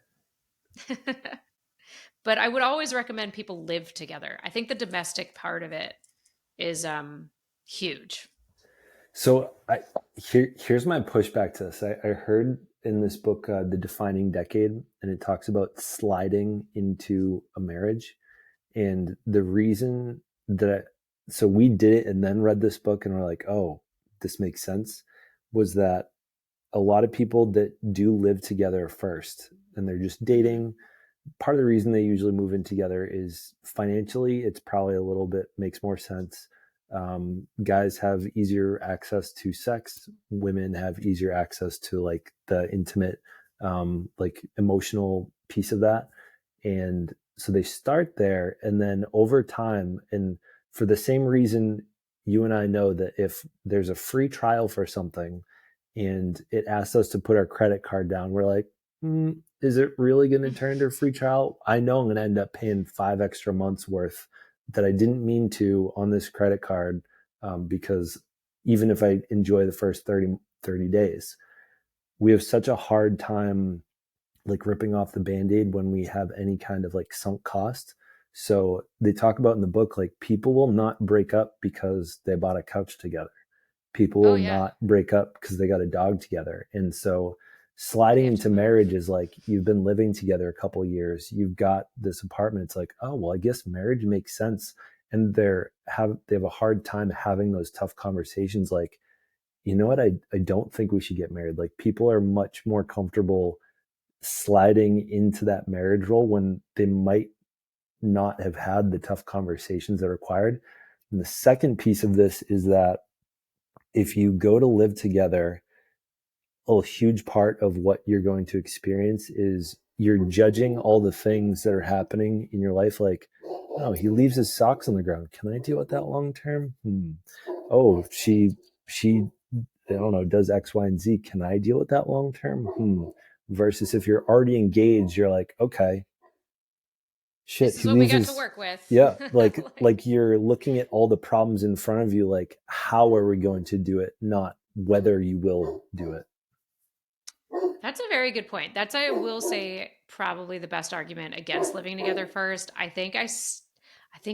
A: But I would always recommend people live together. I think the domestic part of it is huge.
B: So here's my pushback to this. I heard in this book, The Defining Decade, and it talks about sliding into a marriage. And the reason that so we did it and then read this book and we're like, oh, this makes sense, was that a lot of people that do live together first and they're just
A: Hmm.
B: dating, part of the reason they usually move in together is financially. It's probably a little bit makes more sense. Guys have easier access to sex. Women have easier access to like the intimate, like emotional piece of that. And so they start there, and then over time, and for the same reason, you and I know that if there's a free trial for something and it asks us to put our credit card down, we're like, is it really going to turn into a free trial? I know I'm going to end up paying 5 extra months worth that I didn't mean to on this credit card, because even if I enjoy the first 30 days, we have such a hard time like ripping off the band-aid when we have any kind of like sunk cost. So they talk about in the book, like people will not break up because they bought a couch together. People
A: Oh
B: will
A: yeah,
B: not break up because they got a dog together. And so
A: they
B: sliding
A: have to
B: into
A: move.
B: marriage is like you've been living together a couple of years, you've got this apartment. It's like, oh well, I guess marriage makes sense. And they have a hard time having those tough conversations like, you know what, I don't think we should get married. Like people are much more comfortable sliding into that marriage role when they might not have had the tough conversations that are required. And the second piece of this is that if you go to live together, a huge part of what you're going to experience is you're judging all the things that are happening in your life. Like, oh, he leaves his socks on the ground. Can I deal with that long term? Oh, she I don't know, does X, Y, and Z. Can I deal with that long term? Versus if you're already engaged, you're like, okay, shit,
A: This
B: he
A: is what we
B: leaves
A: got to
B: his
A: work with.
B: yeah, like
A: Like,
B: like you're looking at all the problems in front of you, like how are we going to do it, not whether you will do it.
A: that's a very good point. That's, I will say, probably the best argument against living together first. I think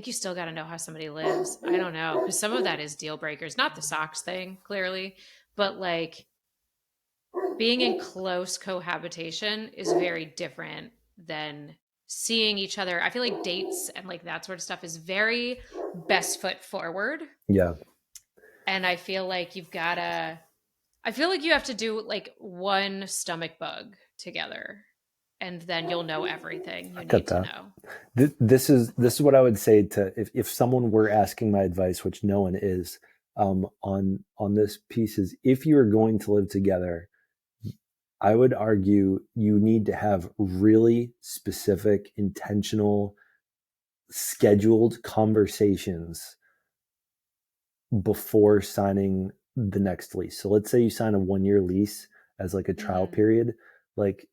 A: you still got to know how somebody lives. I don't know, because some of that is deal breakers. Not the socks thing, clearly, but like being in close cohabitation is very different than seeing each other. I feel like dates and like that sort of stuff is very best foot forward.
B: Yeah,
A: And I feel like you have to do like one stomach bug together, and then you'll know everything
B: I
A: you
B: get
A: need to
B: that.
A: know.
B: This is what I would say to if someone were asking my advice, which no one is, on this piece is if you are going to live together, I would argue you need to have really specific, intentional, scheduled conversations before signing the next lease. So let's say you sign a 1 year lease as like a trial
A: Hmm.
B: period, like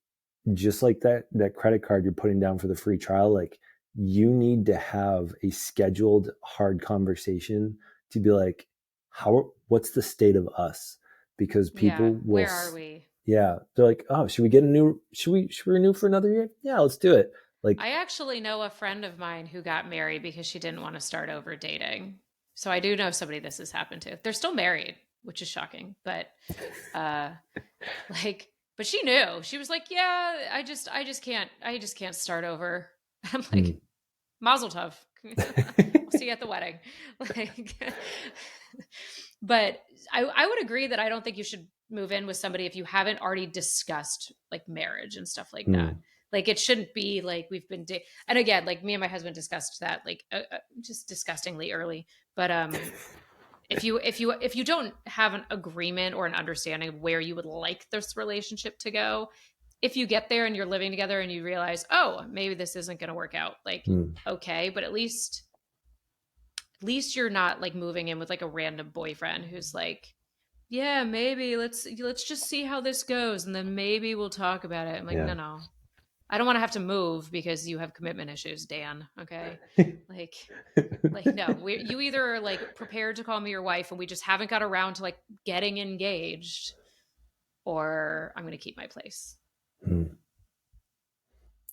B: just like that credit card you're putting down for the free trial, like you need to have a scheduled hard conversation to be like, how what's the state of us? Because
A: Yeah.
B: people will,
A: Where are we?
B: yeah, they're like, oh, should we get a new, should we renew for another year? Yeah, let's do it. Like,
A: I actually know a friend of mine who got married because she didn't want to start over dating. So I do know somebody this has happened to. They're still married, which is shocking, but uh like but she knew. She was like, "Yeah, I just can't start over." I'm like,
B: hmm.
A: "Mazel tov. I'll see you at the wedding." Like but I would agree that I don't think you should move in with somebody if you haven't already discussed like marriage and stuff like that.
B: Hmm.
A: Like it shouldn't be like we've been and again, like me and my husband discussed that like just disgustingly early. But if you don't have an agreement or an understanding of where you would like this relationship to go, if you get there and you're living together and you realize, oh, maybe this isn't going to work out, like
B: Hmm.
A: okay, but at least you're not like moving in with like a random boyfriend who's like, yeah, maybe let's just see how this goes and then maybe we'll talk about it. I'm like,
B: Yeah.
A: no, no. I don't want to have to move because you have commitment issues, Dan. Okay. Like no, you either are like prepared to call me your wife and we just haven't got around to like getting engaged, or I'm going to keep my place.
B: Hmm.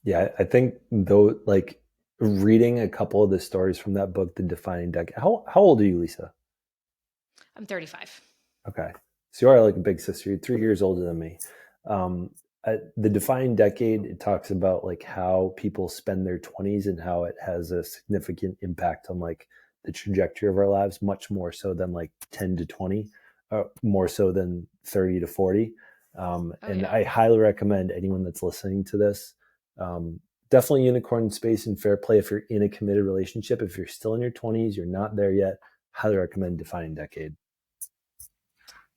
B: Yeah, I think though, like reading a couple of the stories from that book, The Defining Decade. How old are you, Lisa?
A: I'm 35.
B: Okay, so you are like a big sister. You're 3 years older than me. Um, the Defining Decade, it talks about like how people spend their 20s and how it has a significant impact on like the trajectory of our lives, much more so than like 10 to 20, more so than 30 to 40.
A: Oh
B: And
A: yeah.
B: I highly recommend anyone that's listening to this. Um, Definitely unicorn space and fair play if you're in a committed relationship. If you're still in your 20s, you're not there yet, highly recommend Defining Decade.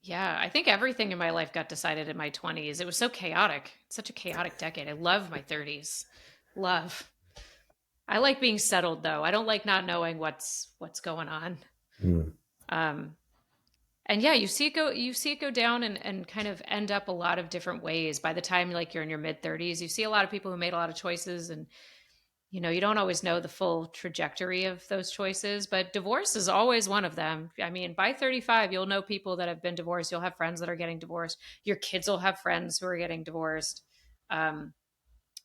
A: Yeah, I think everything in my life got decided in my 20s. It was so chaotic. It's such a chaotic decade. I love my 30s. Love. I like being settled though. I don't like not knowing what's going on.
B: Mm.
A: Um and yeah, you see it go down and kind of end up a lot of different ways. By the time like you're in your mid 30s, you see a lot of people who made a lot of choices, and you don't always know the full trajectory of those choices, but divorce is always one of them. I mean, by 35, you'll know people that have been divorced. You'll have friends that are getting divorced. Your kids will have friends who are getting divorced. Um,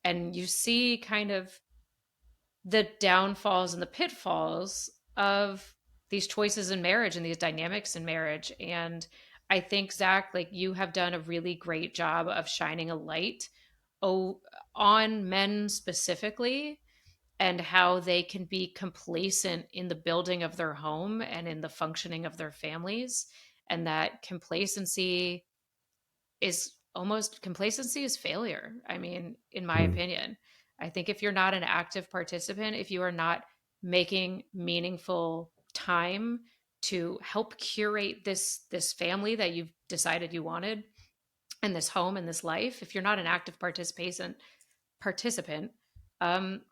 A: and you see kind of the downfalls and the pitfalls of these choices in marriage and these dynamics in marriage. And I think, Zach, like you have done a really great job of shining a light oh, on men specifically and how they can be complacent in the building of their home and in the functioning of their families. And that complacency is failure. I mean, in my
B: Mm.
A: opinion, I think if you're not an active participant, if you are not making meaningful time to help curate this family that you've decided you wanted and this home and this life, if you're not an active participant, um,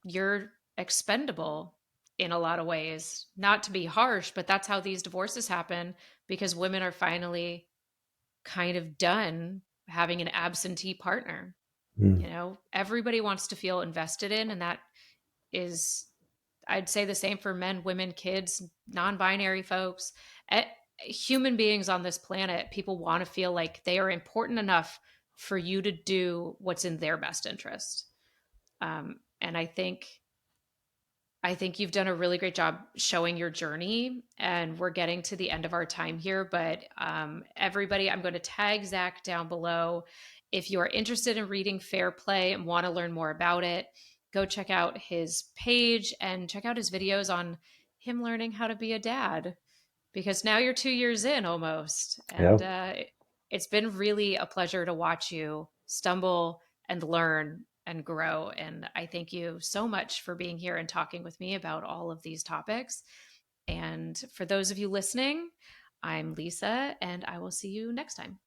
A: you're expendable in a lot of ways. Not to be harsh, but that's how these divorces happen because women are finally kind of done having an absentee partner.
B: Mm.
A: Everybody wants to feel invested in, and that is, I'd say the same for men, women, kids, non binary folks, human beings on this planet. People want to feel like they are important enough for you to do what's in their best interest. And I think you've done a really great job showing your journey, and we're getting to the end of our time here. But everybody, I'm going to tag Zach down below. If you are interested in reading Fair Play and want to learn more about it, go check out his page and check out his videos on him learning how to be a dad, because now you're 2 years in almost.
B: Yeah.
A: And it's been really a pleasure to watch you stumble and learn and grow. And I thank you so much for being here and talking with me about all of these topics. And for those of you listening, I'm Lisa, and I will see you next time.